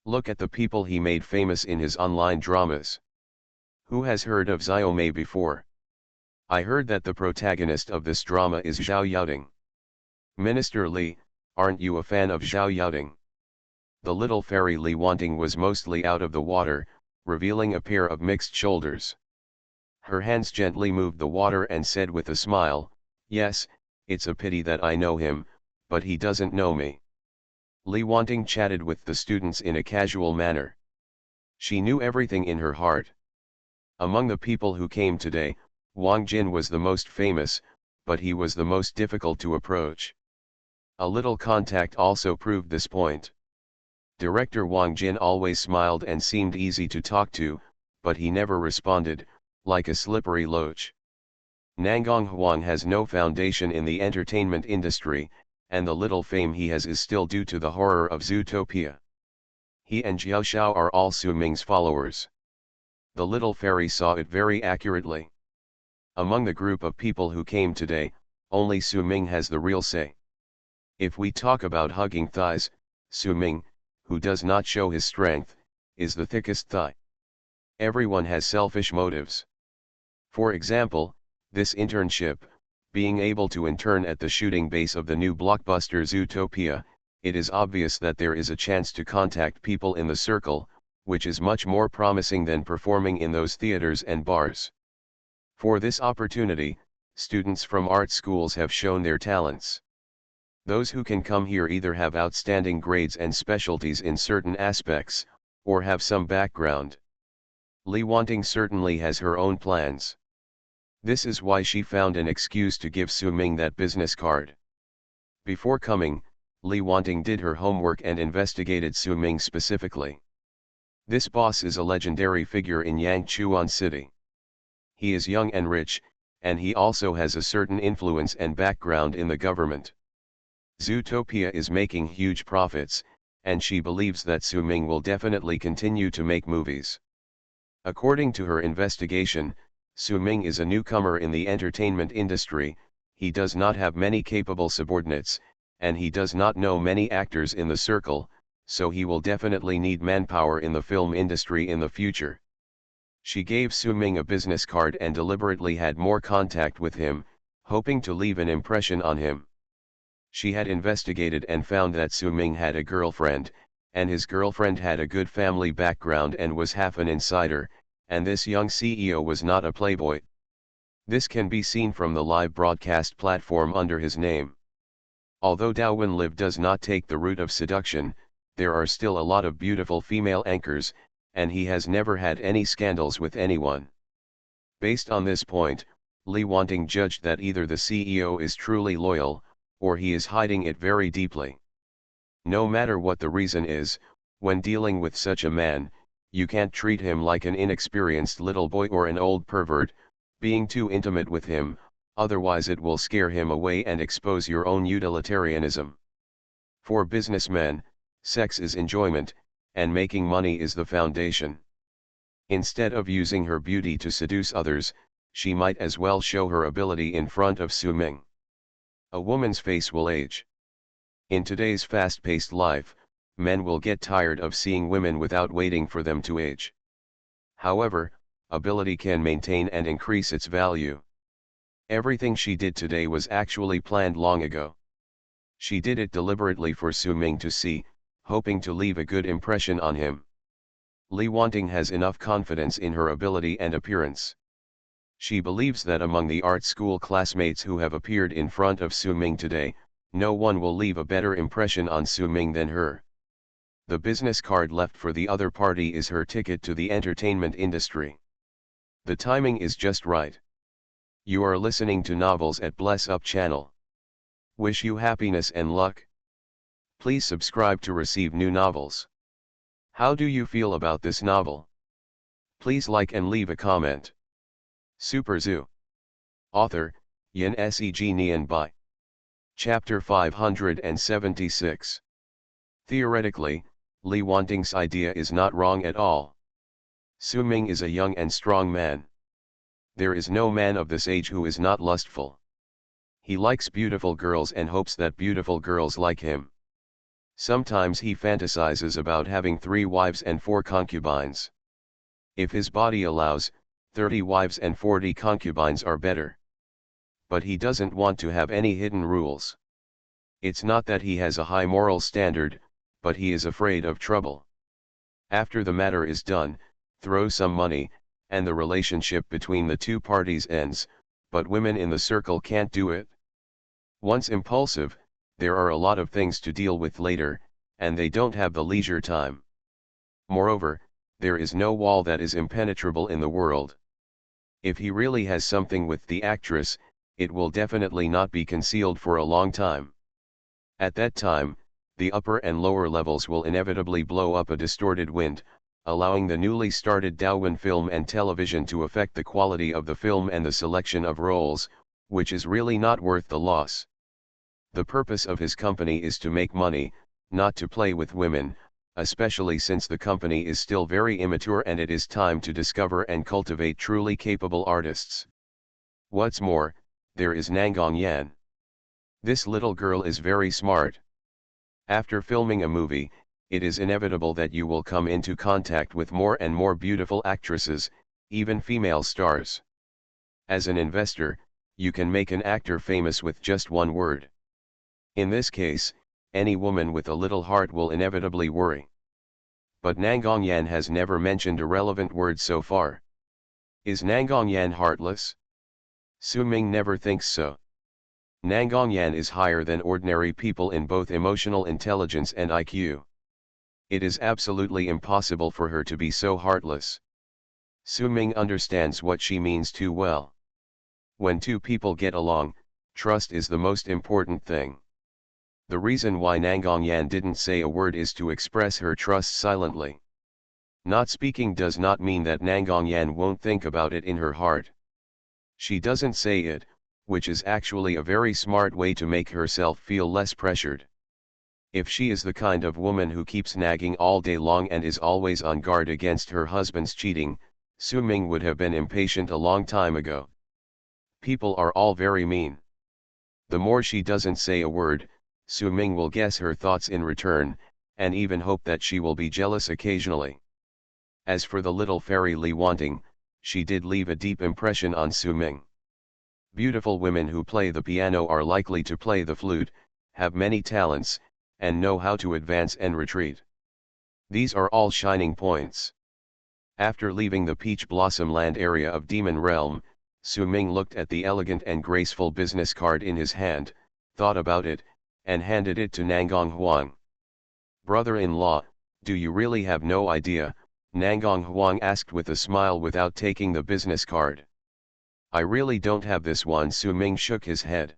Look at the people he made famous in his online dramas. Who has heard of Xiaomei before? I heard that the protagonist of this drama is Zhao Yaoding. Minister Li, aren't you a fan of Zhao Yaoding? The little fairy Li Wanting was mostly out of the water, revealing a pair of mixed shoulders. Her hands gently moved the water and said with a smile, "Yes, it's a pity that I know him, but he doesn't know me." Li Wanting chatted with the students in a casual manner. She knew everything in her heart. Among the people who came today, Wang Jin was the most famous, but he was the most difficult to approach. A little contact also proved this point. Director Wang Jin always smiled and seemed easy to talk to, but he never responded, like a slippery loach. Nangong Huang has no foundation in the entertainment industry, and the little fame he has is still due to the horror of Zootopia. He and Jiao Xiao are all Su Ming's followers. The little fairy saw it very accurately. Among the group of people who came today, only Su Ming has the real say. If we talk about hugging thighs, Su Ming, who does not show his strength, is the thickest thigh. Everyone has selfish motives. For example, this internship, being able to intern at the shooting base of the new blockbuster Zootopia, it is obvious that there is a chance to contact people in the circle, which is much more promising than performing in those theaters and bars. For this opportunity, students from art schools have shown their talents. Those who can come here either have outstanding grades and specialties in certain aspects, or have some background. Li Wanting certainly has her own plans. This is why she found an excuse to give Su Ming that business card. Before coming, Li Wanting did her homework and investigated Su Ming specifically. This boss is a legendary figure in Yangchuan City. He is young and rich, and he also has a certain influence and background in the government. Zootopia is making huge profits, and she believes that Su Ming will definitely continue to make movies. According to her investigation, Su Ming is a newcomer in the entertainment industry, he does not have many capable subordinates, and he does not know many actors in the circle, so he will definitely need manpower in the film industry in the future. She gave Su Ming a business card and deliberately had more contact with him, hoping to leave an impression on him. She had investigated and found that Su Ming had a girlfriend, and his girlfriend had a good family background and was half an insider, and this young CEO was not a playboy. This can be seen from the live broadcast platform under his name. Although Daowin Live does not take the route of seduction, there are still a lot of beautiful female anchors, and he has never had any scandals with anyone. Based on this point, Li Wanting judged that either the CEO is truly loyal, or he is hiding it very deeply. No matter what the reason is, when dealing with such a man, you can't treat him like an inexperienced little boy or an old pervert, being too intimate with him, otherwise it will scare him away and expose your own utilitarianism. For businessmen, sex is enjoyment, and making money is the foundation. Instead of using her beauty to seduce others, she might as well show her ability in front of Su Ming. A woman's face will age. In today's fast-paced life, men will get tired of seeing women without waiting for them to age. However, ability can maintain and increase its value. Everything she did today was actually planned long ago. She did it deliberately for Su Ming to see, hoping to leave a good impression on him. Li Wanting has enough confidence in her ability and appearance. She believes that among the art school classmates who have appeared in front of Su Ming today, no one will leave a better impression on Su Ming than her. The business card left for the other party is her ticket to the entertainment industry. The timing is just right. You are listening to Novels at Bless Up channel. Wish you happiness and luck. Please subscribe to receive new novels. How do you feel about this novel? Please like and leave a comment. Super Zoo. Author, Yin Seg Nian Bai. Chapter 576. Theoretically, Li Wanting's idea is not wrong at all. Su Ming is a young and strong man. There is no man of this age who is not lustful. He likes beautiful girls and hopes that beautiful girls like him. Sometimes he fantasizes about having 3 wives and 4 concubines. If his body allows, 30 wives and 40 concubines are better. But he doesn't want to have any hidden rules. It's not that he has a high moral standard, but he is afraid of trouble. After the matter is done, throw some money, and the relationship between the two parties ends, but women in the circle can't do it. Once impulsive, there are a lot of things to deal with later, and they don't have the leisure time. Moreover, there is no wall that is impenetrable in the world. If he really has something with the actress, it will definitely not be concealed for a long time. At that time, the upper and lower levels will inevitably blow up a distorted wind, allowing the newly started Douyin film and television to affect the quality of the film and the selection of roles, which is really not worth the loss. The purpose of his company is to make money, not to play with women, especially since the company is still very immature and it is time to discover and cultivate truly capable artists. What's more, there is Nangang Yan. This little girl is very smart. After filming a movie, it is inevitable that you will come into contact with more and more beautiful actresses, even female stars. As an investor, you can make an actor famous with just one word. In this case, any woman with a little heart will inevitably worry. But Nangang Yan has never mentioned a relevant word so far. Is Nangang Yan heartless? Su Ming never thinks so. Nangang Yan is higher than ordinary people in both emotional intelligence and IQ. It is absolutely impossible for her to be so heartless. Su Ming understands what she means too well. When two people get along, trust is the most important thing. The reason why Nangang Yan didn't say a word is to express her trust silently. Not speaking does not mean that Nangang Yan won't think about it in her heart. She doesn't say it, which is actually a very smart way to make herself feel less pressured. If she is the kind of woman who keeps nagging all day long and is always on guard against her husband's cheating, Su Ming would have been impatient a long time ago. People are all very mean. The more she doesn't say a word, Su Ming will guess her thoughts in return, and even hope that she will be jealous occasionally. As for the little fairy Li Wanting, she did leave a deep impression on Su Ming. Beautiful women who play the piano are likely to play the flute, have many talents, and know how to advance and retreat. These are all shining points. After leaving the Peach Blossom Land area of Demon Realm, Su Ming looked at the elegant and graceful business card in his hand, thought about it, and handed it to Nangang Huang. "Brother-in-law, do you really have no idea?" Nangang Huang asked with a smile without taking the business card. "I really don't have this one." Su Ming shook his head.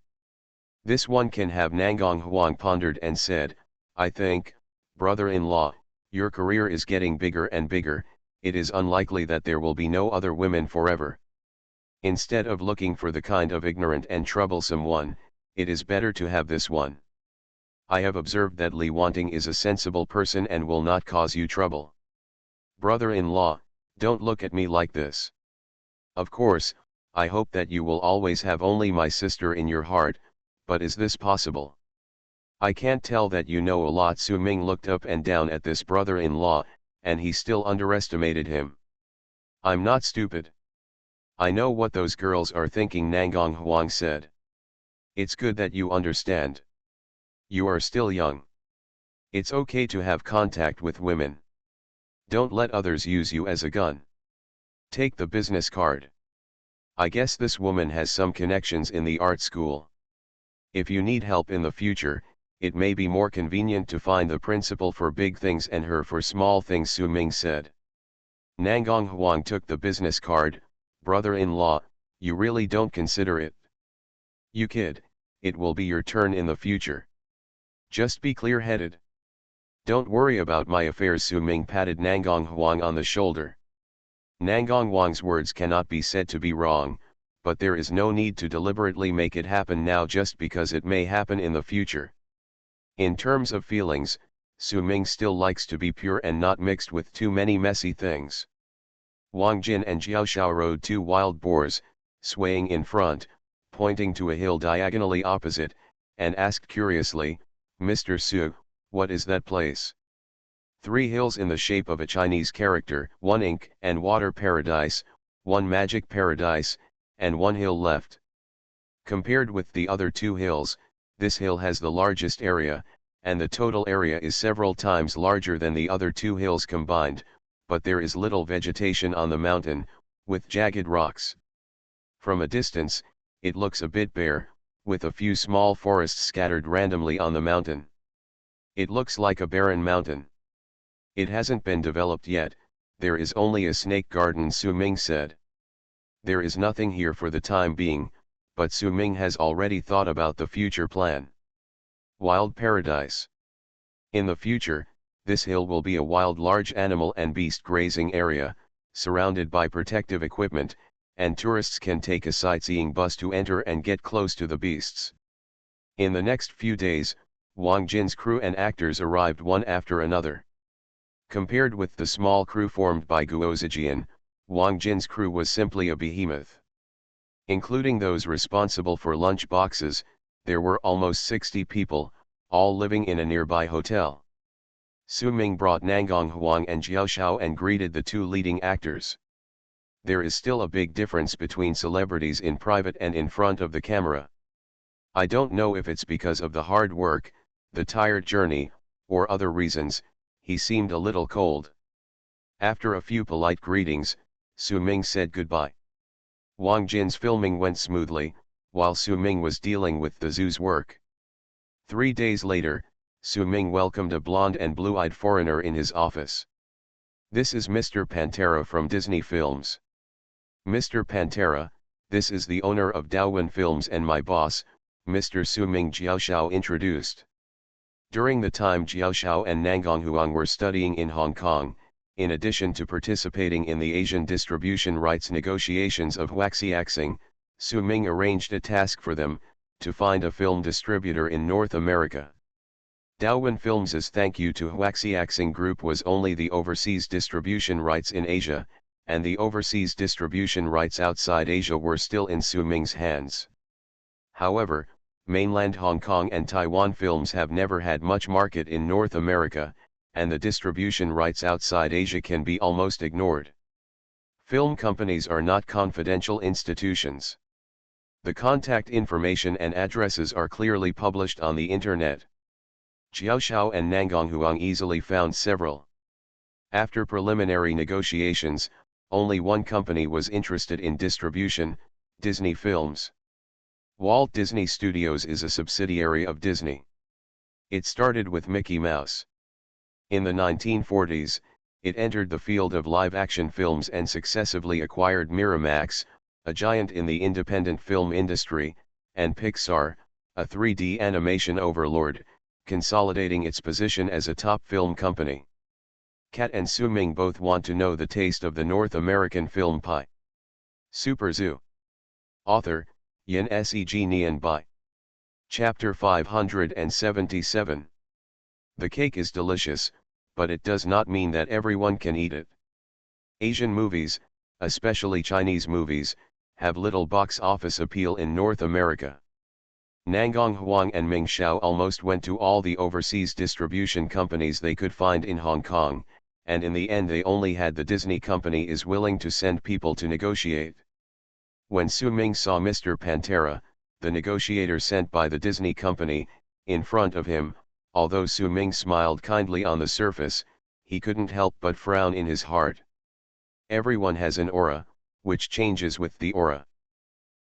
"This one can have." Nangang Huang pondered and said, "I think, brother-in-law, your career is getting bigger and bigger, it is unlikely that there will be no other women forever. Instead of looking for the kind of ignorant and troublesome one, it is better to have this one. I have observed that Li Wanting is a sensible person and will not cause you trouble. Brother-in-law, don't look at me like this. Of course, I hope that you will always have only my sister in your heart, but is this possible? I can't tell that you know a lot." Su Ming looked up and down at this brother-in-law, and he still underestimated him. "I'm not stupid. I know what those girls are thinking," Nangang Huang said. "It's good that you understand. You are still young. It's okay to have contact with women. Don't let others use you as a gun. Take the business card. I guess this woman has some connections in the art school. If you need help in the future, it may be more convenient to find the principal for big things and her for small things," Su Ming said. Nangang Huang took the business card. "Brother-in-law, you really don't consider it? You kid, it will be your turn in the future. Just be clear-headed." Don't worry about my affairs. Su Ming patted Nangong Huang on the shoulder. Nangong Huang's words cannot be said to be wrong, but there is no need to deliberately make it happen now just because it may happen in the future. In terms of feelings, Su Ming still likes to be pure and not mixed with too many messy things. Wang Jin and Jiao Xiao rode two wild boars, swaying in front, pointing to a hill diagonally opposite, and asked curiously, "Mr. Su, what is that place?" Three hills in the shape of a Chinese character, one ink and water paradise, one magic paradise, and one hill left. Compared with the other two hills, this hill has the largest area, and the total area is several times larger than the other two hills combined, but there is little vegetation on the mountain, with jagged rocks. From a distance, it looks a bit bare, with a few small forests scattered randomly on the mountain. It looks like a barren mountain. It hasn't been developed yet, there is only a snake garden, Su Ming said. There is nothing here for the time being, but Su Ming has already thought about the future plan. Wild paradise. In the future, this hill will be a wild large animal and beast grazing area, surrounded by protective equipment, and tourists can take a sightseeing bus to enter and get close to the beasts. In the next few days, Wang Jin's crew and actors arrived one after another. Compared with the small crew formed by Guo Zijian, Wang Jin's crew was simply a behemoth. Including those responsible for lunch boxes, there were almost 60 people, all living in a nearby hotel. Su Ming brought Nangong Huang and Jiao Xiao and greeted the two leading actors. There is still a big difference between celebrities in private and in front of the camera. I don't know if it's because of the hard work, the tired journey, or other reasons, he seemed a little cold. After a few polite greetings, Su Ming said goodbye. Wang Jin's filming went smoothly, while Su Ming was dealing with the zoo's work. 3 days later, Su Ming welcomed a blonde and blue-eyed foreigner in his office. "This is Mr. Pantera from Disney Films." "Mr. Pantera, this is the owner of Daowin Films and my boss, Mr. Su Ming," Jiao Xiao introduced. During the time Jiao Xiao and Nangong Huang were studying in Hong Kong, in addition to participating in the Asian distribution rights negotiations of Huaxiaxing, Su Ming arranged a task for them, to find a film distributor in North America. Daowin Films, as thank you to Huaxiaxing Group, was only the overseas distribution rights in Asia, and the overseas distribution rights outside Asia were still in Su Ming's hands. However, mainland Hong Kong and Taiwan Films have never had much market in North America, and the distribution rights outside Asia can be almost ignored. Film companies are not confidential institutions. The contact information and addresses are clearly published on the internet. Jiao Xiao and Nangong Huang easily found several. After preliminary negotiations, only one company was interested in distribution, Disney Films. Walt Disney Studios is a subsidiary of Disney. It started with Mickey Mouse. In the 1940s, it entered the field of live-action films and successively acquired Miramax, a giant in the independent film industry, and Pixar, a 3D animation overlord, consolidating its position as a top film company. Kat and Su Ming both want to know the taste of the North American film pie. Super Zoo. Author, Yin Seg Nian Bai. Chapter 577. The cake is delicious, but it does not mean that everyone can eat it. Asian movies, especially Chinese movies, have little box office appeal in North America. Nangong Huang and Ming Xiao almost went to all the overseas distribution companies they could find in Hong Kong, and in the end they only had the Disney company is willing to send people to negotiate. When Su Ming saw Mr. Pantera, the negotiator sent by the Disney company, in front of him, although Su Ming smiled kindly on the surface, he couldn't help but frown in his heart. Everyone has an aura, which changes with the aura.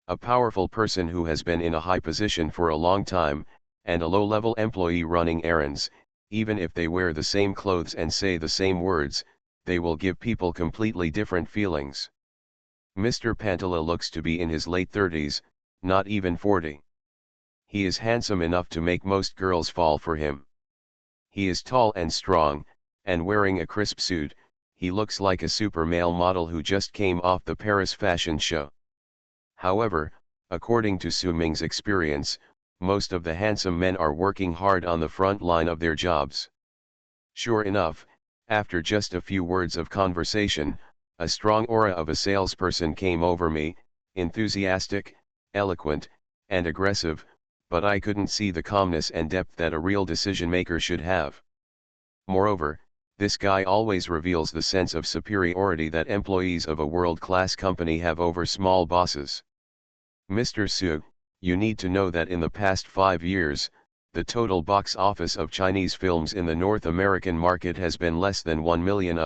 A powerful person who has been in a high position for a long time, and a low-level employee running errands, even if they wear the same clothes and say the same words, they will give people completely different feelings. Mr. Pantala looks to be in his late 30s, not even 40. He is handsome enough to make most girls fall for him. He is tall and strong, and wearing a crisp suit, he looks like a super male model who just came off the Paris fashion show. However, according to Su Ming's experience, most of the handsome men are working hard on the front line of their jobs. Sure enough, after just a few words of conversation, a strong aura of a salesperson came over me, enthusiastic, eloquent, and aggressive, but I couldn't see the calmness and depth that a real decision maker should have. Moreover, this guy always reveals the sense of superiority that employees of a world-class company have over small bosses. Mr. Su, you need to know that in the past 5 years, the total box office of Chinese films in the North American market has been less than $1 million.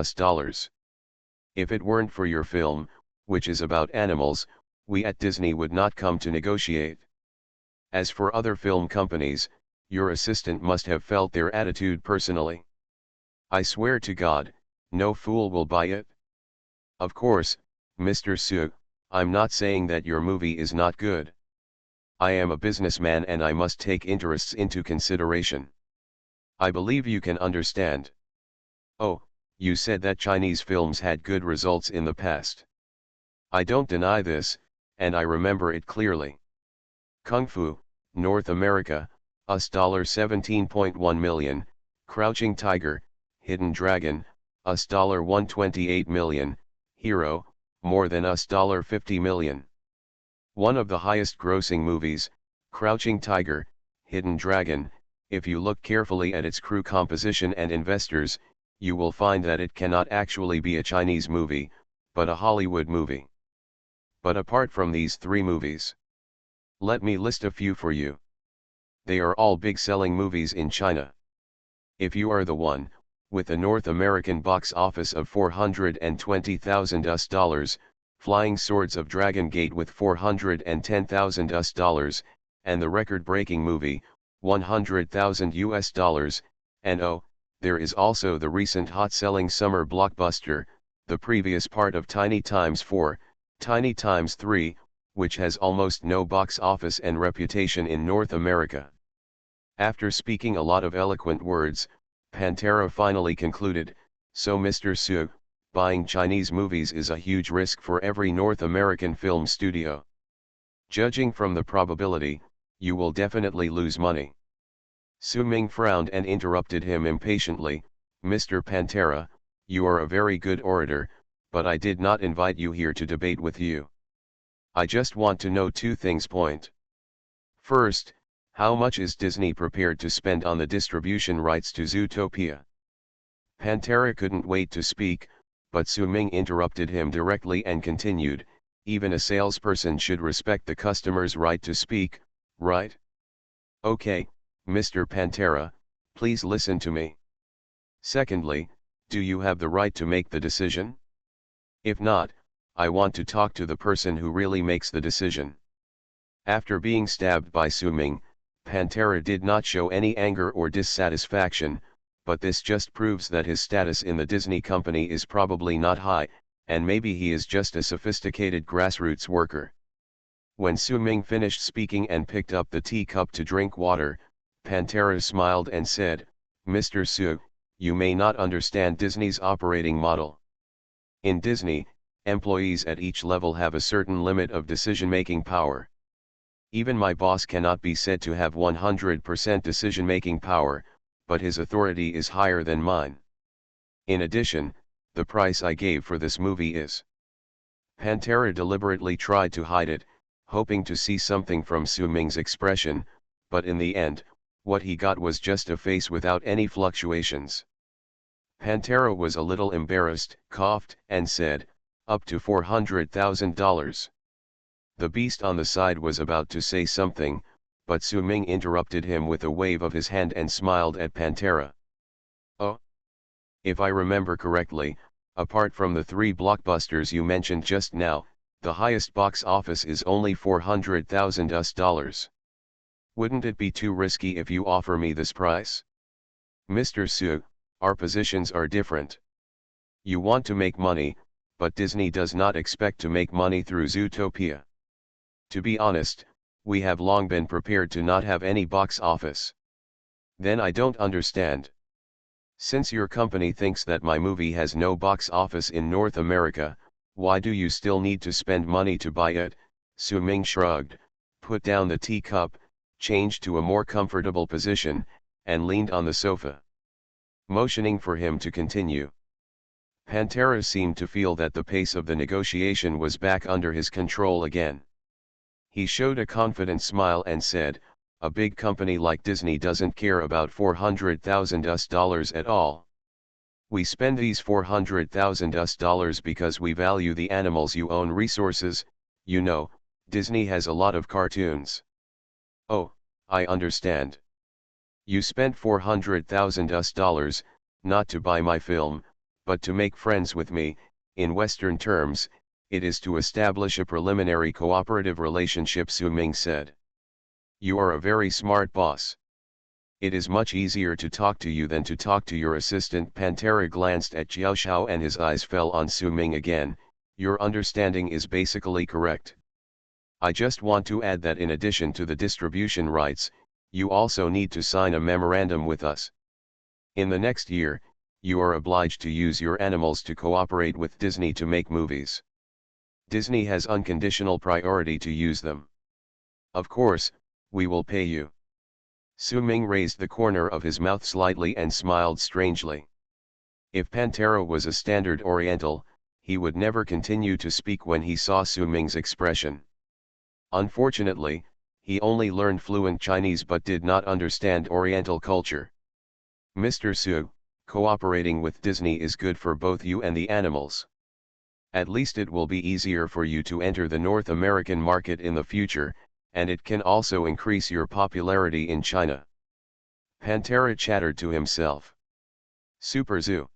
If it weren't for your film, which is about animals, we at Disney would not come to negotiate. As for other film companies, your assistant must have felt their attitude personally. I swear to God, no fool will buy it. Of course, Mr. Su, I'm not saying that your movie is not good. I am a businessman and I must take interests into consideration. I believe you can understand. Oh, you said that Chinese films had good results in the past. I don't deny this, and I remember it clearly. Kung Fu, North America, US $17.1 million, Crouching Tiger, Hidden Dragon, US $128 million, Hero, more than US $50 million. One of the highest grossing movies, Crouching Tiger, Hidden Dragon. If you look carefully at its crew composition and investors, you will find that it cannot actually be a Chinese movie, but a Hollywood movie. But apart from these 3 movies, let me list a few for you. They are all big-selling movies in China. If you are the one, with a North American box office of $420,000, Flying Swords of Dragon Gate with $410,000, and the record-breaking movie, $100,000, and oh, there is also the recent hot-selling summer blockbuster, the previous part of Tiny Times 4, Tiny Times 3, which has almost no box office and reputation in North America. After speaking a lot of eloquent words, Pantera finally concluded, "So Mr. Su, buying Chinese movies is a huge risk for every North American film studio. Judging from the probability, you will definitely lose money." Su Ming frowned and interrupted him impatiently, "Mr. Pantera, you are a very good orator, but I did not invite you here to debate with you. I just want to know 2 things. Point. First, how much is Disney prepared to spend on the distribution rights to Zootopia?" Pantera couldn't wait to speak, but Su Ming interrupted him directly and continued, "Even a salesperson should respect the customer's right to speak, right? Okay, Mr. Pantera, please listen to me. Secondly, do you have the right to make the decision? If not, I want to talk to the person who really makes the decision." After being stabbed by Su Ming, Pantera did not show any anger or dissatisfaction, but this just proves that his status in the Disney company is probably not high, and maybe he is just a sophisticated grassroots worker. When Su Ming finished speaking and picked up the teacup to drink water, Pantera smiled and said, "Mr. Su, you may not understand Disney's operating model. In Disney, employees at each level have a certain limit of decision-making power. Even my boss cannot be said to have 100% decision-making power, but his authority is higher than mine. In addition, the price I gave for this movie is..." Pantera deliberately tried to hide it, hoping to see something from Su Ming's expression, but in the end, what he got was just a face without any fluctuations. Pantera was a little embarrassed, coughed, and said, "Up to $400,000. The beast on the side was about to say something, but Su Ming interrupted him with a wave of his hand and smiled at Pantera. "Oh? If I remember correctly, apart from the 3 blockbusters you mentioned just now, the highest box office is only $400,000. Wouldn't it be too risky if you offer me this price? Mr. Su, our positions are different. You want to make money, but Disney does not expect to make money through Zootopia. To be honest, we have long been prepared to not have any box office." "Then I don't understand. Since your company thinks that my movie has no box office in North America, why do you still need to spend money to buy it? Su Ming shrugged, put down the teacup, changed to a more comfortable position, and leaned on the sofa, motioning for him to continue. Pantera seemed to feel that the pace of the negotiation was back under his control again. He showed a confident smile and said, "A big company like Disney doesn't care about $400,000 at all. We spend these $400,000 because we value the animals you own, resources. You know, Disney has a lot of cartoons." "Oh, I understand. You spent $400,000, not to buy my film, but to make friends with me. In Western terms, it is to establish a preliminary cooperative relationship," Su Ming said. "You are a very smart boss. It is much easier to talk to you than to talk to your assistant." Pantera glanced at Xiao Xiao and his eyes fell on Su Ming again. "Your understanding is basically correct. I just want to add that in addition to the distribution rights, you also need to sign a memorandum with us. In the next year, you are obliged to use your animals to cooperate with Disney to make movies. Disney has unconditional priority to use them. Of course, we will pay you." Su Ming raised the corner of his mouth slightly and smiled strangely. If Pantera was a standard Oriental, he would never continue to speak when he saw Su Ming's expression. Unfortunately, he only learned fluent Chinese but did not understand Oriental culture. "Mr. Su, cooperating with Disney is good for both you and the animals. At least it will be easier for you to enter the North American market in the future, and it can also increase your popularity in China." Pantera chattered to himself. Super Zoo.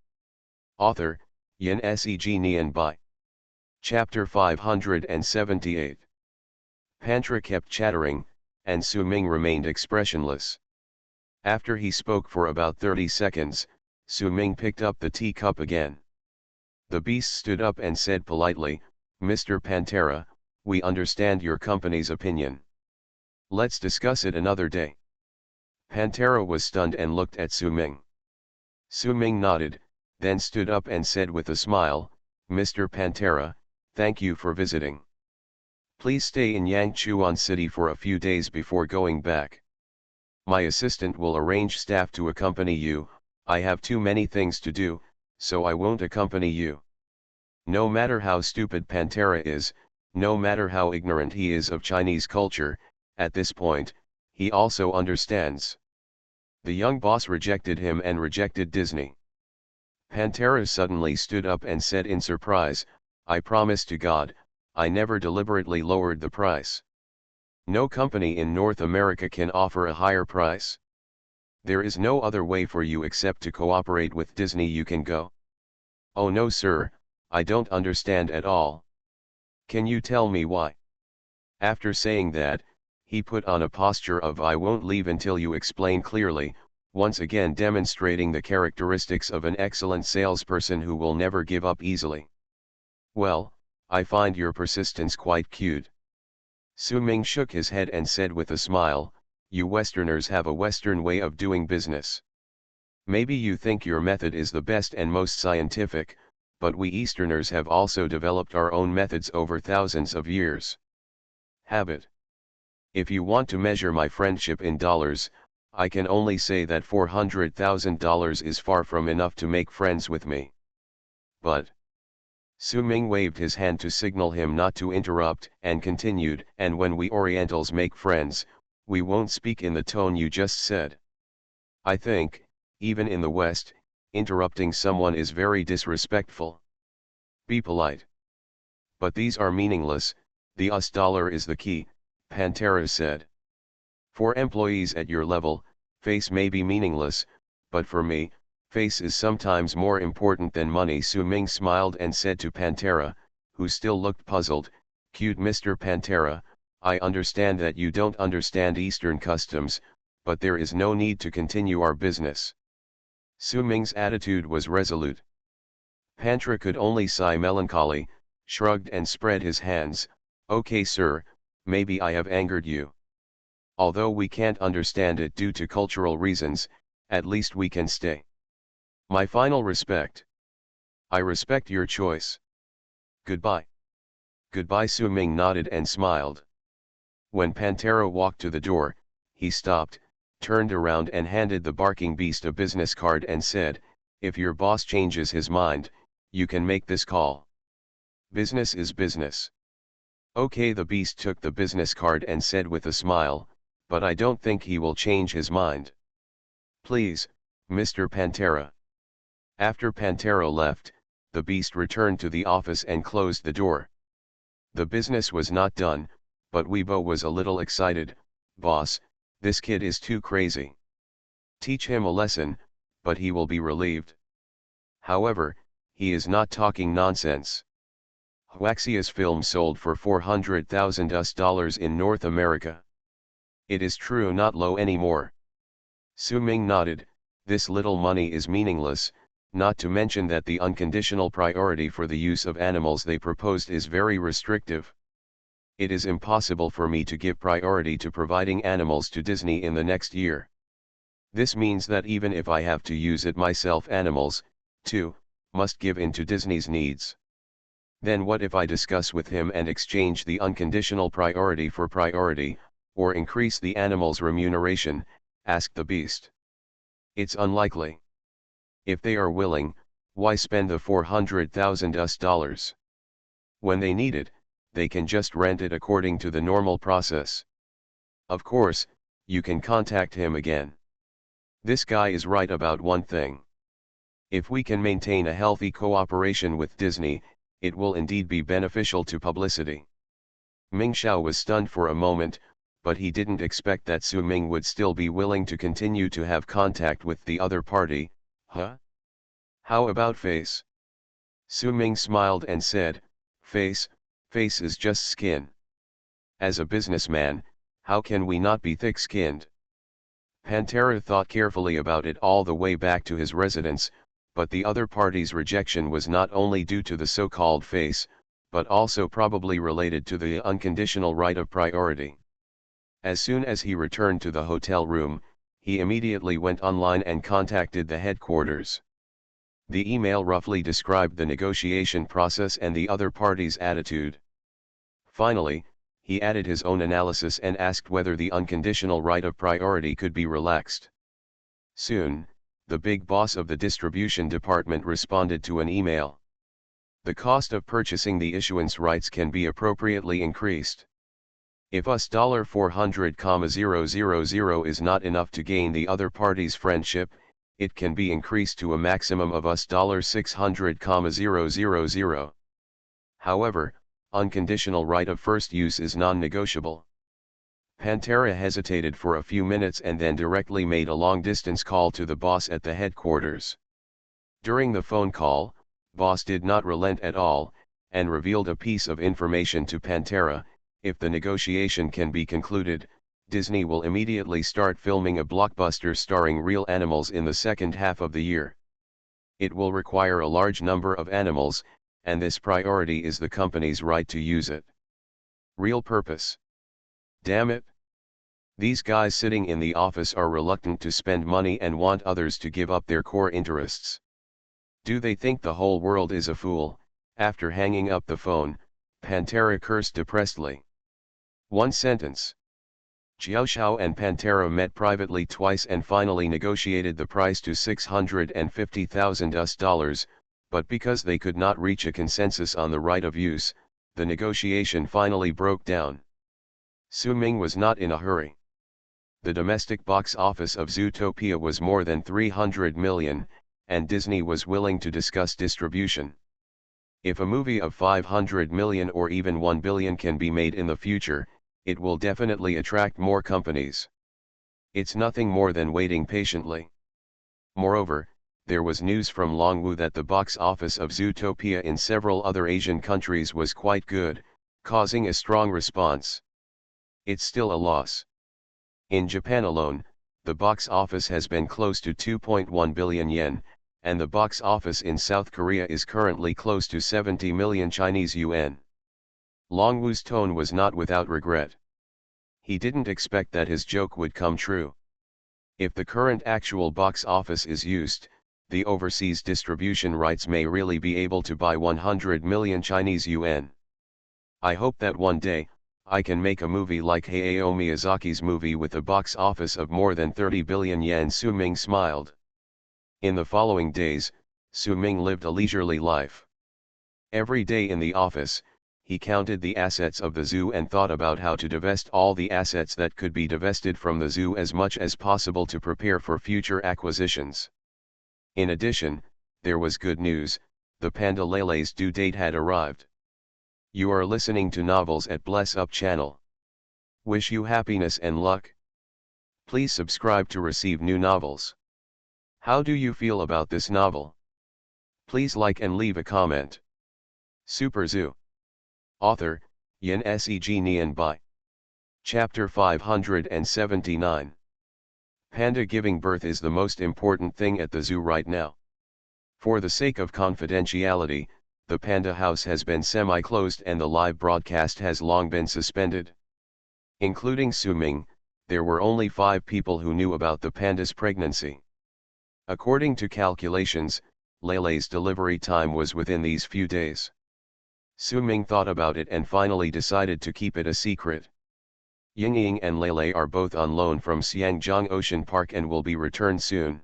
Author, Yin Seg Nian Bai. Chapter 578. Pantera kept chattering, and Su Ming remained expressionless. After he spoke for about 30 seconds, Su Ming picked up the teacup again. The beast stood up and said politely, "Mr. Pantera, we understand your company's opinion. Let's discuss it another day." Pantera was stunned and looked at Su Ming. Su Ming nodded, then stood up and said with a smile, "Mr. Pantera, thank you for visiting. Please stay in Yangchuan City for a few days before going back. My assistant will arrange staff to accompany you. I have too many things to do, so I won't accompany you." No matter how stupid Pantera is, no matter how ignorant he is of Chinese culture, at this point, he also understands. The young boss rejected him and rejected Disney. Pantera suddenly stood up and said in surprise, "I promise to God, I never deliberately lowered the price. No company in North America can offer a higher price. There is no other way for you except to cooperate with Disney. You can go." "Oh no sir, I don't understand at all. Can you tell me why?" After saying that, he put on a posture of "I won't leave until you explain clearly," once again demonstrating the characteristics of an excellent salesperson who will never give up easily. "Well, I find your persistence quite cute." Su Ming shook his head and said with a smile, "You Westerners have a Western way of doing business. Maybe you think your method is the best and most scientific, but we Easterners have also developed our own methods over thousands of years. Habit. If you want to measure my friendship in dollars, I can only say that $400,000 is far from enough to make friends with me. But..." Su Ming waved his hand to signal him not to interrupt and continued, "And when we Orientals make friends, we won't speak in the tone you just said. I think, even in the West, interrupting someone is very disrespectful. Be polite." "But these are meaningless, the US dollar is the key," Pantera said. "For employees at your level, face may be meaningless, but for me, face is sometimes more important than money." Su Ming smiled and said to Pantera, who still looked puzzled, "Cute Mr. Pantera, I understand that you don't understand Eastern customs, but there is no need to continue our business." Su Ming's attitude was resolute. Pantera could only sigh melancholy, shrugged and spread his hands. "Okay sir, maybe I have angered you. Although we can't understand it due to cultural reasons, at least we can stay." My final respect. I respect your choice. Goodbye. Goodbye. Su Ming nodded and smiled. When Pantera walked to the door, he stopped, turned around and handed the barking beast a business card and said, "If your boss changes his mind, you can make this call. Business is business." Okay, the beast took the business card and said with a smile, "But I don't think he will change his mind. Please, Mr. Pantera." After Pantera left, the beast returned to the office and closed the door. The business was not done, but Weibo was a little excited. "Boss, this kid is too crazy. Teach him a lesson, but he will be relieved. However, he is not talking nonsense." Huaxia's film sold for $400,000 in North America. It is true, not low anymore. Su Ming nodded. This little money is meaningless, not to mention that the unconditional priority for the use of animals they proposed is very restrictive. It is impossible for me to give priority to providing animals to Disney in the next year. This means that even if I have to use it myself, animals, too, must give in to Disney's needs. Then what if I discuss with him and exchange the unconditional priority for priority, or increase the animal's remuneration? Asked the beast. It's unlikely. If they are willing, why spend the $400,000? When they need it, they can just rent it according to the normal process. Of course, you can contact him again. This guy is right about one thing. If we can maintain a healthy cooperation with Disney, it will indeed be beneficial to publicity. Ming Xiao was stunned for a moment, but he didn't expect that Su Ming would still be willing to continue to have contact with the other party. Huh? How about face? Su Ming smiled and said, Face is just skin. As a businessman, how can we not be thick-skinned? Pantera thought carefully about it all the way back to his residence, but the other party's rejection was not only due to the so-called face, but also probably related to the unconditional right of priority. As soon as he returned to the hotel room, he immediately went online and contacted the headquarters. The email roughly described the negotiation process and the other party's attitude. Finally, he added his own analysis and asked whether the unconditional right of priority could be relaxed. Soon, the big boss of the distribution department responded to an email. The cost of purchasing the issuance rights can be appropriately increased. If US $400,000 is not enough to gain the other party's friendship, it can be increased to a maximum of US $600,000. However, unconditional right of first use is non-negotiable. Pantera hesitated for a few minutes and then directly made a long-distance call to the boss at the headquarters. During the phone call, boss did not relent at all, and revealed a piece of information to Pantera. If the negotiation can be concluded, Disney will immediately start filming a blockbuster starring real animals in the second half of the year. It will require a large number of animals, and this priority is the company's right to use it. Real purpose. Damn it. These guys sitting in the office are reluctant to spend money and want others to give up their core interests. Do they think the whole world is a fool? After hanging up the phone, Pantera cursed depressedly. One sentence. Xiaoxiao and Pantera met privately twice and finally negotiated the price to $650,000, but because they could not reach a consensus on the right of use, the negotiation finally broke down. Su Ming was not in a hurry. The domestic box office of Zootopia was more than 300 million, and Disney was willing to discuss distribution. If a movie of 500 million or even 1 billion can be made in the future, it will definitely attract more companies. It's nothing more than waiting patiently. Moreover, there was news from Longwu that the box office of Zootopia in several other Asian countries was quite good, causing a strong response. It's still a loss. In Japan alone, the box office has been close to 2.1 billion yen, and the box office in South Korea is currently close to 70 million Chinese yuan. Longwu's tone was not without regret. He didn't expect that his joke would come true. If the current actual box office is used, the overseas distribution rights may really be able to buy 100 million Chinese yuan. I hope that one day, I can make a movie like Hayao Miyazaki's movie with a box office of more than 30 billion yen. Su Ming smiled. In the following days, Su Ming lived a leisurely life. Every day in the office, he counted the assets of the zoo and thought about how to divest all the assets that could be divested from the zoo as much as possible to prepare for future acquisitions. In addition, there was good news: the panda Lele's due date had arrived. You are listening to Novels at Bless Up channel. Wish you happiness and luck. Please subscribe to receive new novels. How do you feel about this novel? Please like and leave a comment. Super Zoo. Author, Yin Seg Nian Bai. Chapter 579. Panda giving birth is the most important thing at the zoo right now. For the sake of confidentiality, the panda house has been semi-closed and the live broadcast has long been suspended. Including Su Ming, there were only 5 people who knew about the panda's pregnancy. According to calculations, Lele's delivery time was within these few days. Su Ming thought about it and finally decided to keep it a secret. Yingying and Lele are both on loan from Xiangjiang Ocean Park and will be returned soon.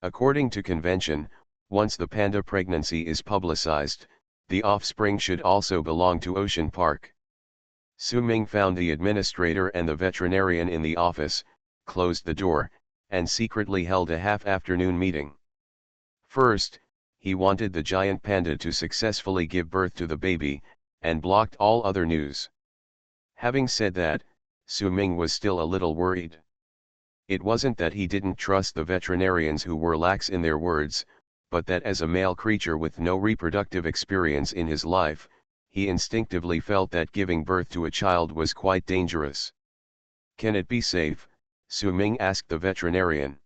According to convention, once the panda pregnancy is publicized, the offspring should also belong to Ocean Park. Su Ming found the administrator and the veterinarian in the office, closed the door, and secretly held a half-afternoon meeting. First, he wanted the giant panda to successfully give birth to the baby, and blocked all other news. Having said that, Su Ming was still a little worried. It wasn't that he didn't trust the veterinarians who were lax in their words, but that as a male creature with no reproductive experience in his life, he instinctively felt that giving birth to a child was quite dangerous. Can it be safe? Su Ming asked the veterinarian.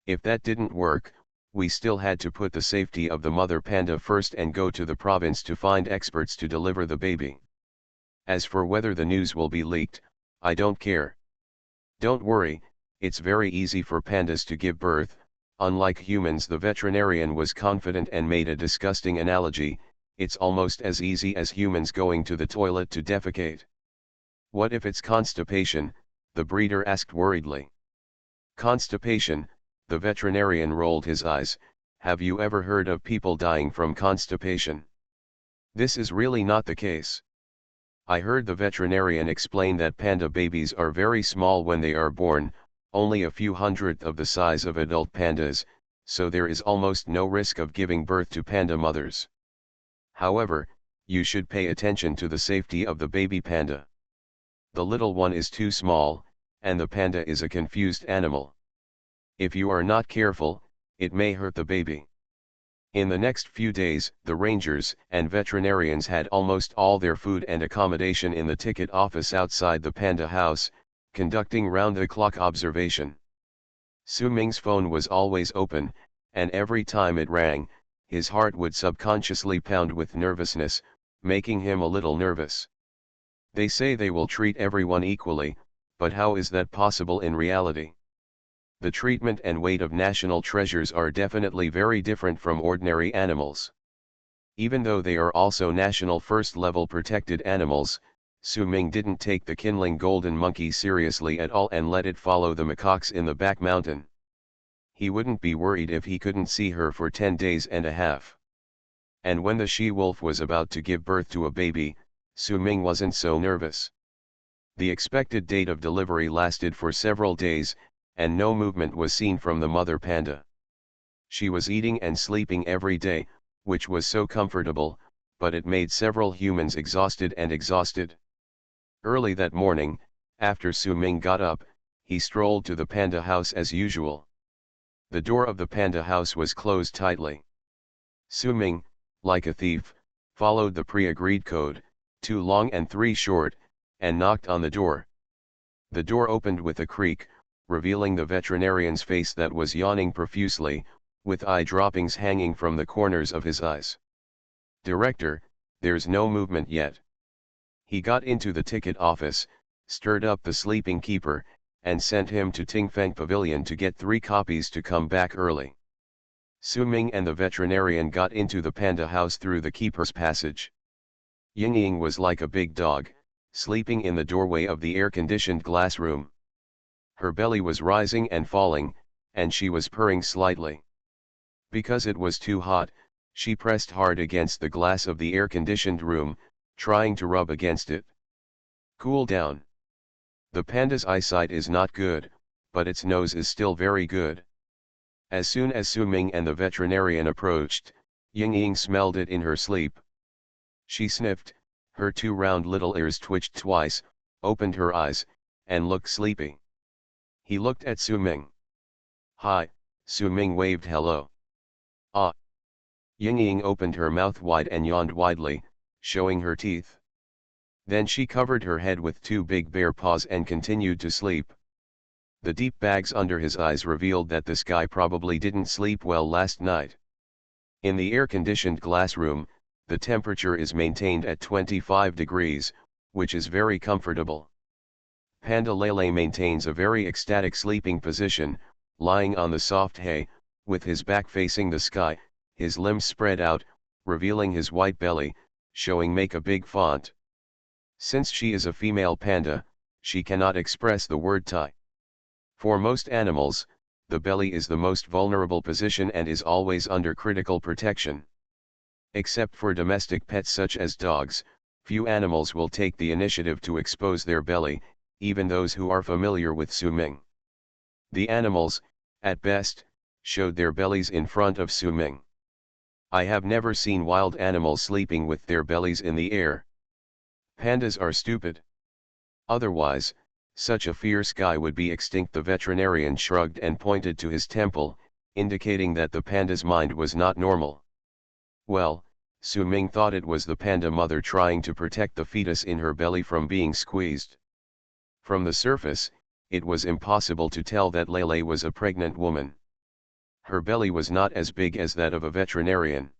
If that didn't work, we still had to put the safety of the mother panda first and go to the province to find experts to deliver the baby. As for whether the news will be leaked, I don't care. Don't worry, it's very easy for pandas to give birth. Unlike humans, the veterinarian was confident and made a disgusting analogy: it's almost as easy as humans going to the toilet to defecate. What if it's constipation? The breeder asked worriedly. Constipation? The veterinarian rolled his eyes. Have you ever heard of people dying from constipation? This is really not the case. I heard the veterinarian explain that panda babies are very small when they are born, only a few hundredth of the size of adult pandas, so there is almost no risk of giving birth to panda mothers. However, you should pay attention to the safety of the baby panda. The little one is too small, and the panda is a confused animal. If you are not careful, it may hurt the baby. In the next few days, the rangers and veterinarians had almost all their food and accommodation in the ticket office outside the panda house, conducting round-the-clock observation. Su Ming's phone was always open, and every time it rang, his heart would subconsciously pound with nervousness, making him a little nervous. They say they will treat everyone equally, but how is that possible in reality? The treatment and weight of national treasures are definitely very different from ordinary animals. Even though they are also national first-level protected animals, Su Ming didn't take the kindling golden monkey seriously at all and let it follow the macaques in the back mountain. He wouldn't be worried if he couldn't see her for 10 days and a half. And when the she-wolf was about to give birth to a baby, Su Ming wasn't so nervous. The expected date of delivery lasted for several days, and no movement was seen from the mother panda. She was eating and sleeping every day, which was so comfortable, but it made several humans exhausted. Early that morning, after Su Ming got up, he strolled to the panda house as usual. The door of the panda house was closed tightly. Su Ming, like a thief, followed the pre-agreed code, 2 long and 3 short, and knocked on the door. The door opened with a creak, revealing the veterinarian's face that was yawning profusely, with eye droppings hanging from the corners of his eyes. "Director, there's no movement yet." He got into the ticket office, stirred up the sleeping keeper, and sent him to Tingfeng Pavilion to get 3 copies to come back early. Su Ming and the veterinarian got into the panda house through the keeper's passage. Ying was like a big dog, sleeping in the doorway of the air-conditioned glass room. Her belly was rising and falling, and she was purring slightly. Because it was too hot, she pressed hard against the glass of the air-conditioned room, trying to rub against it. Cool down. The panda's eyesight is not good, but its nose is still very good. As soon as Su Ming and the veterinarian approached, Ying smelled it in her sleep. She sniffed, her two round little ears twitched twice, opened her eyes, and looked sleepy. He looked at Su Ming. "Hi," Su Ming waved hello. "Ah." Ying opened her mouth wide and yawned widely, showing her teeth. Then she covered her head with two big bare paws and continued to sleep. The deep bags under his eyes revealed that this guy probably didn't sleep well last night. In the air-conditioned glass room, the temperature is maintained at 25 degrees, which is very comfortable. Panda Lele maintains a very ecstatic sleeping position, lying on the soft hay, with his back facing the sky, his limbs spread out, revealing his white belly, showing make a big font. Since she is a female panda, she cannot express the word Thai. For most animals, the belly is the most vulnerable position and is always under critical protection. Except for domestic pets such as dogs, few animals will take the initiative to expose their belly, even those who are familiar with Su Ming. The animals, at best, showed their bellies in front of Su Ming. I have never seen wild animals sleeping with their bellies in the air. Pandas are stupid. Otherwise, such a fierce guy would be extinct. The veterinarian shrugged and pointed to his temple, indicating that the panda's mind was not normal. Well, Su Ming thought it was the panda mother trying to protect the fetus in her belly from being squeezed. From the surface, it was impossible to tell that Lele was a pregnant woman. Her belly was not as big as that of a veterinarian.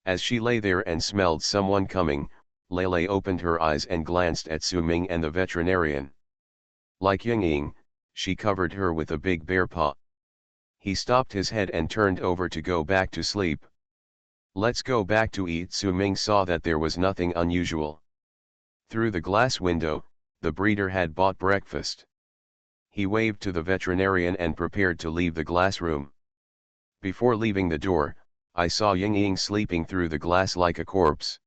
As she lay there and smelled someone coming, Lele opened her eyes and glanced at Su Ming and the veterinarian. Like Ying, she covered her with a big bare paw. He stopped his head and turned over to go back to sleep. "Let's go back to eat." Su Ming saw that there was nothing unusual. Through the glass window, the breeder had bought breakfast. He waved to the veterinarian and prepared to leave the glass room. Before leaving the door, I saw Ying sleeping through the glass like a corpse.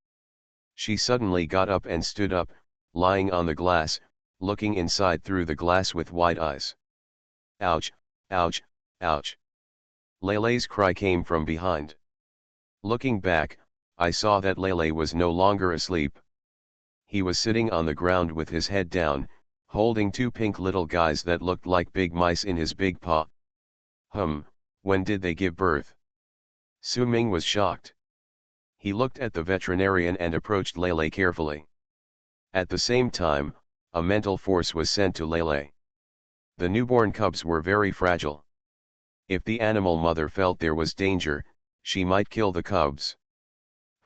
She suddenly got up and stood up, lying on the glass, looking inside through the glass with wide eyes. "Ouch, ouch, ouch." Lele's cry came from behind. Looking back, I saw that Lele was no longer asleep. He was sitting on the ground with his head down, holding two pink little guys that looked like big mice in his big paw. When did they give birth?" Su Ming was shocked. He looked at the veterinarian and approached Lele carefully. At the same time, a mental force was sent to Lele. The newborn cubs were very fragile. If the animal mother felt there was danger, she might kill the cubs.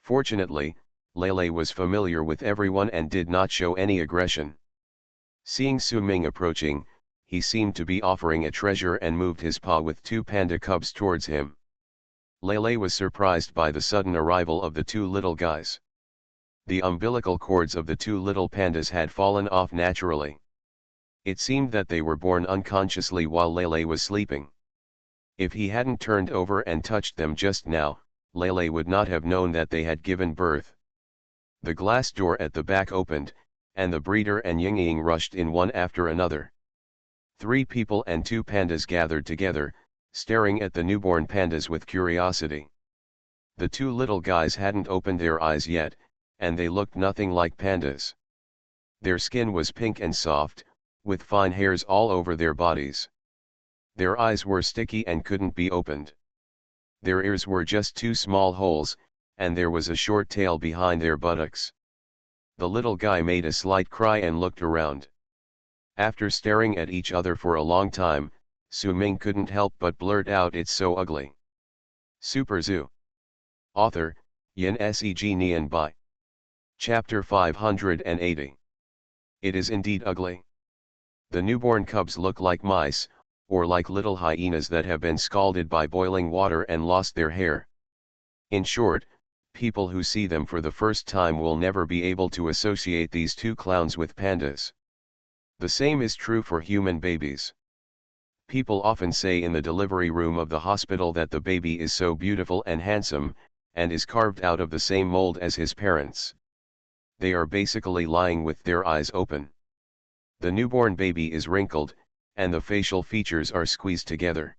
Fortunately, Lele was familiar with everyone and did not show any aggression. Seeing Su Ming approaching, he seemed to be offering a treasure and moved his paw with two panda cubs towards him. Lele was surprised by the sudden arrival of the two little guys. The umbilical cords of the two little pandas had fallen off naturally. It seemed that they were born unconsciously while Lele was sleeping. If he hadn't turned over and touched them just now, Lele would not have known that they had given birth. The glass door at the back opened, and the breeder and Ying rushed in one after another. 3 people and 2 pandas gathered together, staring at the newborn pandas with curiosity. The 2 little guys hadn't opened their eyes yet, and they looked nothing like pandas. Their skin was pink and soft, with fine hairs all over their bodies. Their eyes were sticky and couldn't be opened. Their ears were just 2 small holes, and there was a short tail behind their buttocks. The little guy made a slight cry and looked around. After staring at each other for a long time, Su Ming couldn't help but blurt out, "It's so ugly." Super Zoo. Author, Yin Seg Nian Bai. Chapter 580. It is indeed ugly. The newborn cubs look like mice, or like little hyenas that have been scalded by boiling water and lost their hair. In short, people who see them for the first time will never be able to associate these two clowns with pandas. The same is true for human babies. People often say in the delivery room of the hospital that the baby is so beautiful and handsome, and is carved out of the same mold as his parents. They are basically lying with their eyes open. The newborn baby is wrinkled, and the facial features are squeezed together.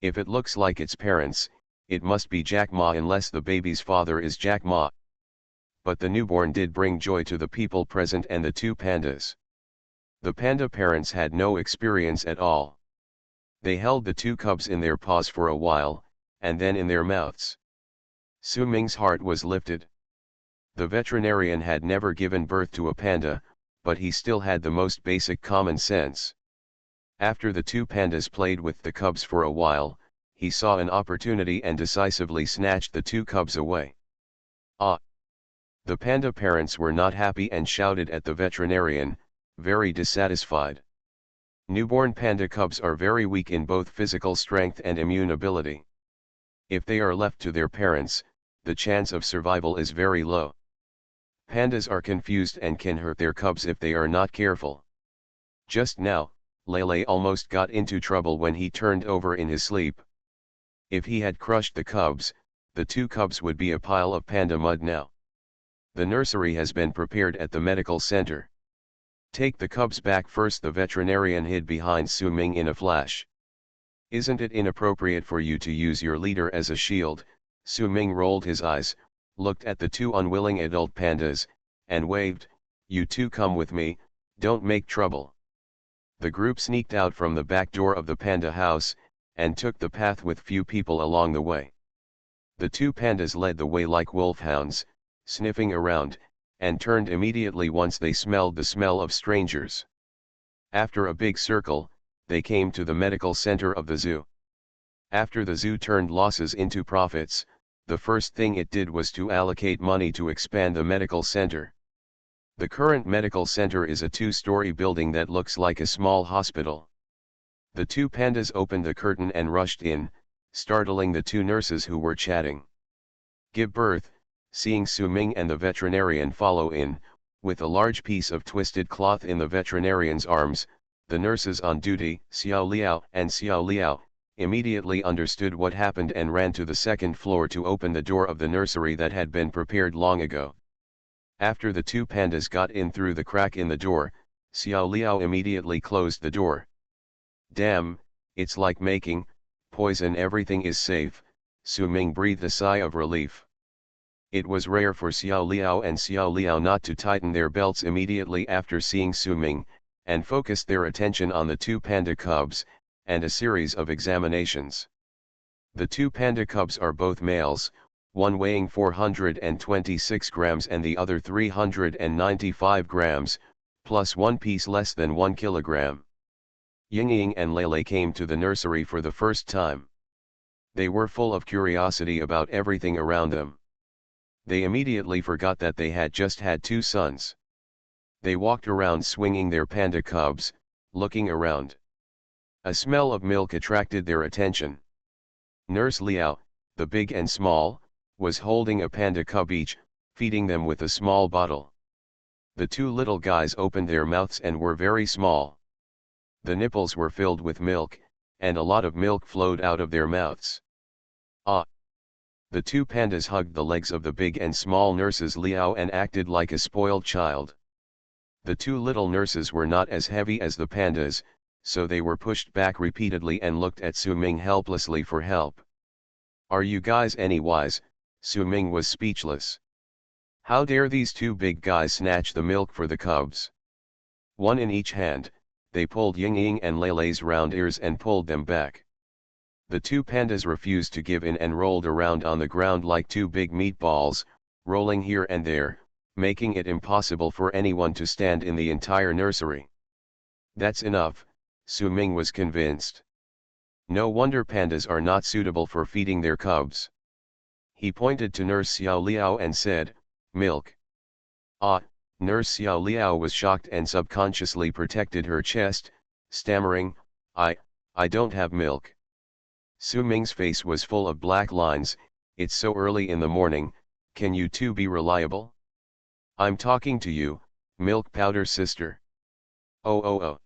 If it looks like its parents, it must be Jack Ma unless the baby's father is Jack Ma. But the newborn did bring joy to the people present and the two pandas. The panda parents had no experience at all. They held the two cubs in their paws for a while, and then in their mouths. Su Ming's heart was lifted. The veterinarian had never given birth to a panda, but he still had the most basic common sense. After the two pandas played with the cubs for a while, he saw an opportunity and decisively snatched the two cubs away. Ah! The panda parents were not happy and shouted at the veterinarian, very dissatisfied. Newborn panda cubs are very weak in both physical strength and immune ability. If they are left to their parents, the chance of survival is very low. Pandas are confused and can hurt their cubs if they are not careful. Just now, Lele almost got into trouble when he turned over in his sleep. If he had crushed the cubs, the two cubs would be a pile of panda mud now. The nursery has been prepared at the medical center. Take the cubs back first. The veterinarian hid behind Su Ming in a flash. Isn't it inappropriate for you to use your leader as a shield? Su Ming rolled his eyes, looked at the two unwilling adult pandas, and waved, "You two come with me, don't make trouble." The group sneaked out from the back door of the panda house, and took the path with few people along the way. The two pandas led the way like wolfhounds, sniffing around, and turned immediately once they smelled the smell of strangers. After a big circle, they came to the medical center of the zoo. After the zoo turned losses into profits, the first thing it did was to allocate money to expand the medical center. The current medical center is a two-story building that looks like a small hospital. The two pandas opened the curtain and rushed in, startling the two nurses who were chatting. Give birth, seeing Su Ming and the veterinarian follow in, with a large piece of twisted cloth in the veterinarian's arms, the nurses on duty, Xiao Liao and Xiao Liao, immediately understood what happened and ran to the second floor to open the door of the nursery that had been prepared long ago. After the two pandas got in through the crack in the door, Xiao Liao immediately closed the door. Damn, it's like making poison. Everything is safe, Su Ming breathed a sigh of relief. It was rare for Xiao Liao and Xiao Liao not to tighten their belts immediately after seeing Su Ming, and focused their attention on the two panda cubs, and a series of examinations. The two panda cubs are both males, one weighing 426 grams and the other 395 grams, plus one piece less than 1 kilogram. Yingying and Lele came to the nursery for the first time. They were full of curiosity about everything around them. They immediately forgot that they had just had two sons. They walked around swinging their panda cubs, looking around. A smell of milk attracted their attention. Nurse Liao, the big and small, was holding a panda cub each, feeding them with a small bottle. The two little guys opened their mouths and were very small. The nipples were filled with milk, and a lot of milk flowed out of their mouths. Ah! The two pandas hugged the legs of the big and small nurses Liao and acted like a spoiled child. The two little nurses were not as heavy as the pandas, so they were pushed back repeatedly and looked at Su Ming helplessly for help. Are you guys any wise? Su Ming was speechless. How dare these two big guys snatch the milk for the cubs? One in each hand, they pulled Yingying and Lele's round ears and pulled them back. The two pandas refused to give in and rolled around on the ground like two big meatballs, rolling here and there, making it impossible for anyone to stand in the entire nursery. That's enough, Su Ming was convinced. No wonder pandas are not suitable for feeding their cubs. He pointed to Nurse Xiao Liao and said, "Milk." Ah, Nurse Xiao Liao was shocked and subconsciously protected her chest, stammering, I don't have milk. Su Ming's face was full of black lines. It's so early in the morning, can you two be reliable? I'm talking to you, milk powder sister. Oh oh oh.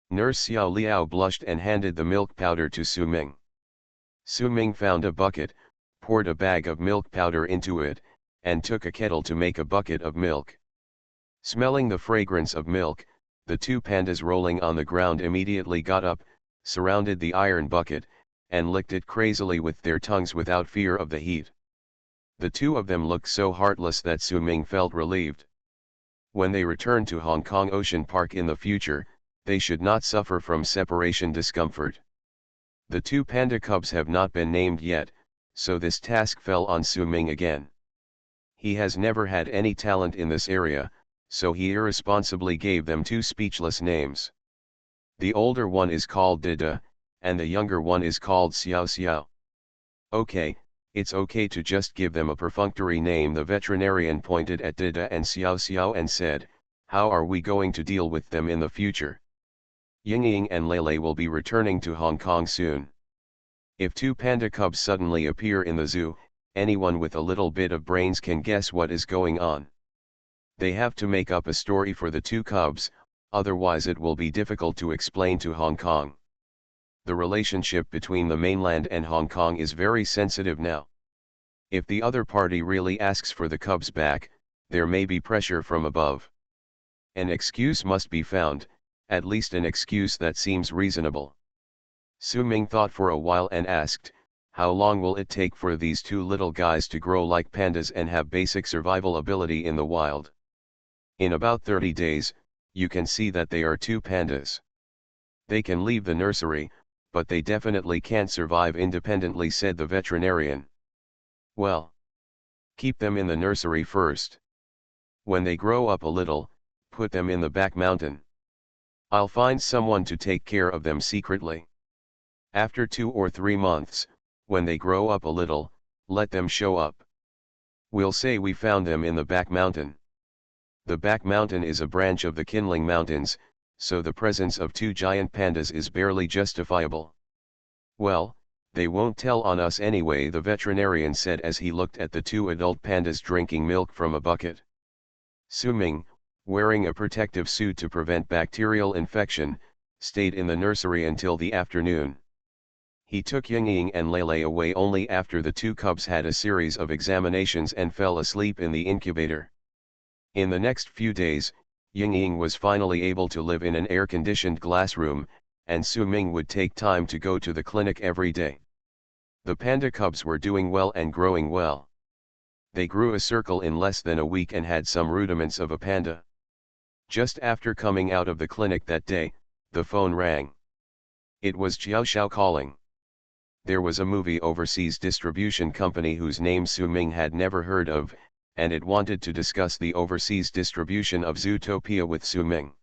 Nurse Xiao Liao blushed and handed the milk powder to Su Ming. Su Ming found a bucket, poured a bag of milk powder into it, and took a kettle to make a bucket of milk. Smelling the fragrance of milk, the two pandas rolling on the ground immediately got up, surrounded the iron bucket, and licked it crazily with their tongues without fear of the heat. The two of them looked so heartless that Su Ming felt relieved. When they return to Hong Kong Ocean Park in the future, they should not suffer from separation discomfort. The two panda cubs have not been named yet, so this task fell on Su Ming again. He has never had any talent in this area, so he irresponsibly gave them two speechless names. The older one is called Dida, and the younger one is called Xiao Xiao. Okay, it's okay to just give them a perfunctory name. The veterinarian pointed at Dida and Xiao Xiao and said, how are we going to deal with them in the future? Yingying and Lele will be returning to Hong Kong soon. If two panda cubs suddenly appear in the zoo, anyone with a little bit of brains can guess what is going on. They have to make up a story for the two cubs, otherwise it will be difficult to explain to Hong Kong. The relationship between the mainland and Hong Kong is very sensitive now. If the other party really asks for the cubs back, there may be pressure from above. An excuse must be found, at least an excuse that seems reasonable. Su Ming thought for a while and asked, how long will it take for these two little guys to grow like pandas and have basic survival ability in the wild? In about 30 days, you can see that they are two pandas. They can leave the nursery, but they definitely can't survive independently, said the veterinarian. Well, keep them in the nursery first. When they grow up a little, put them in the back mountain. I'll find someone to take care of them secretly. After 2 or 3 months, when they grow up a little, let them show up. We'll say we found them in the back mountain. The back mountain is a branch of the Kinling Mountains, so the presence of two giant pandas is barely justifiable. Well, they won't tell on us anyway, the veterinarian said as he looked at the two adult pandas drinking milk from a bucket. Su Ming, wearing a protective suit to prevent bacterial infection, stayed in the nursery until the afternoon. He took Yingying and Lele away only after the two cubs had a series of examinations and fell asleep in the incubator. In the next few days, Yingying was finally able to live in an air-conditioned glass room, and Su Ming would take time to go to the clinic every day. The panda cubs were doing well and growing well. They grew a circle in less than a week and had some rudiments of a panda. Just after coming out of the clinic that day, the phone rang. It was Jiao Xiao calling. There was a movie overseas distribution company whose name Su Ming had never heard of, and it wanted to discuss the overseas distribution of Zootopia with Su Ming.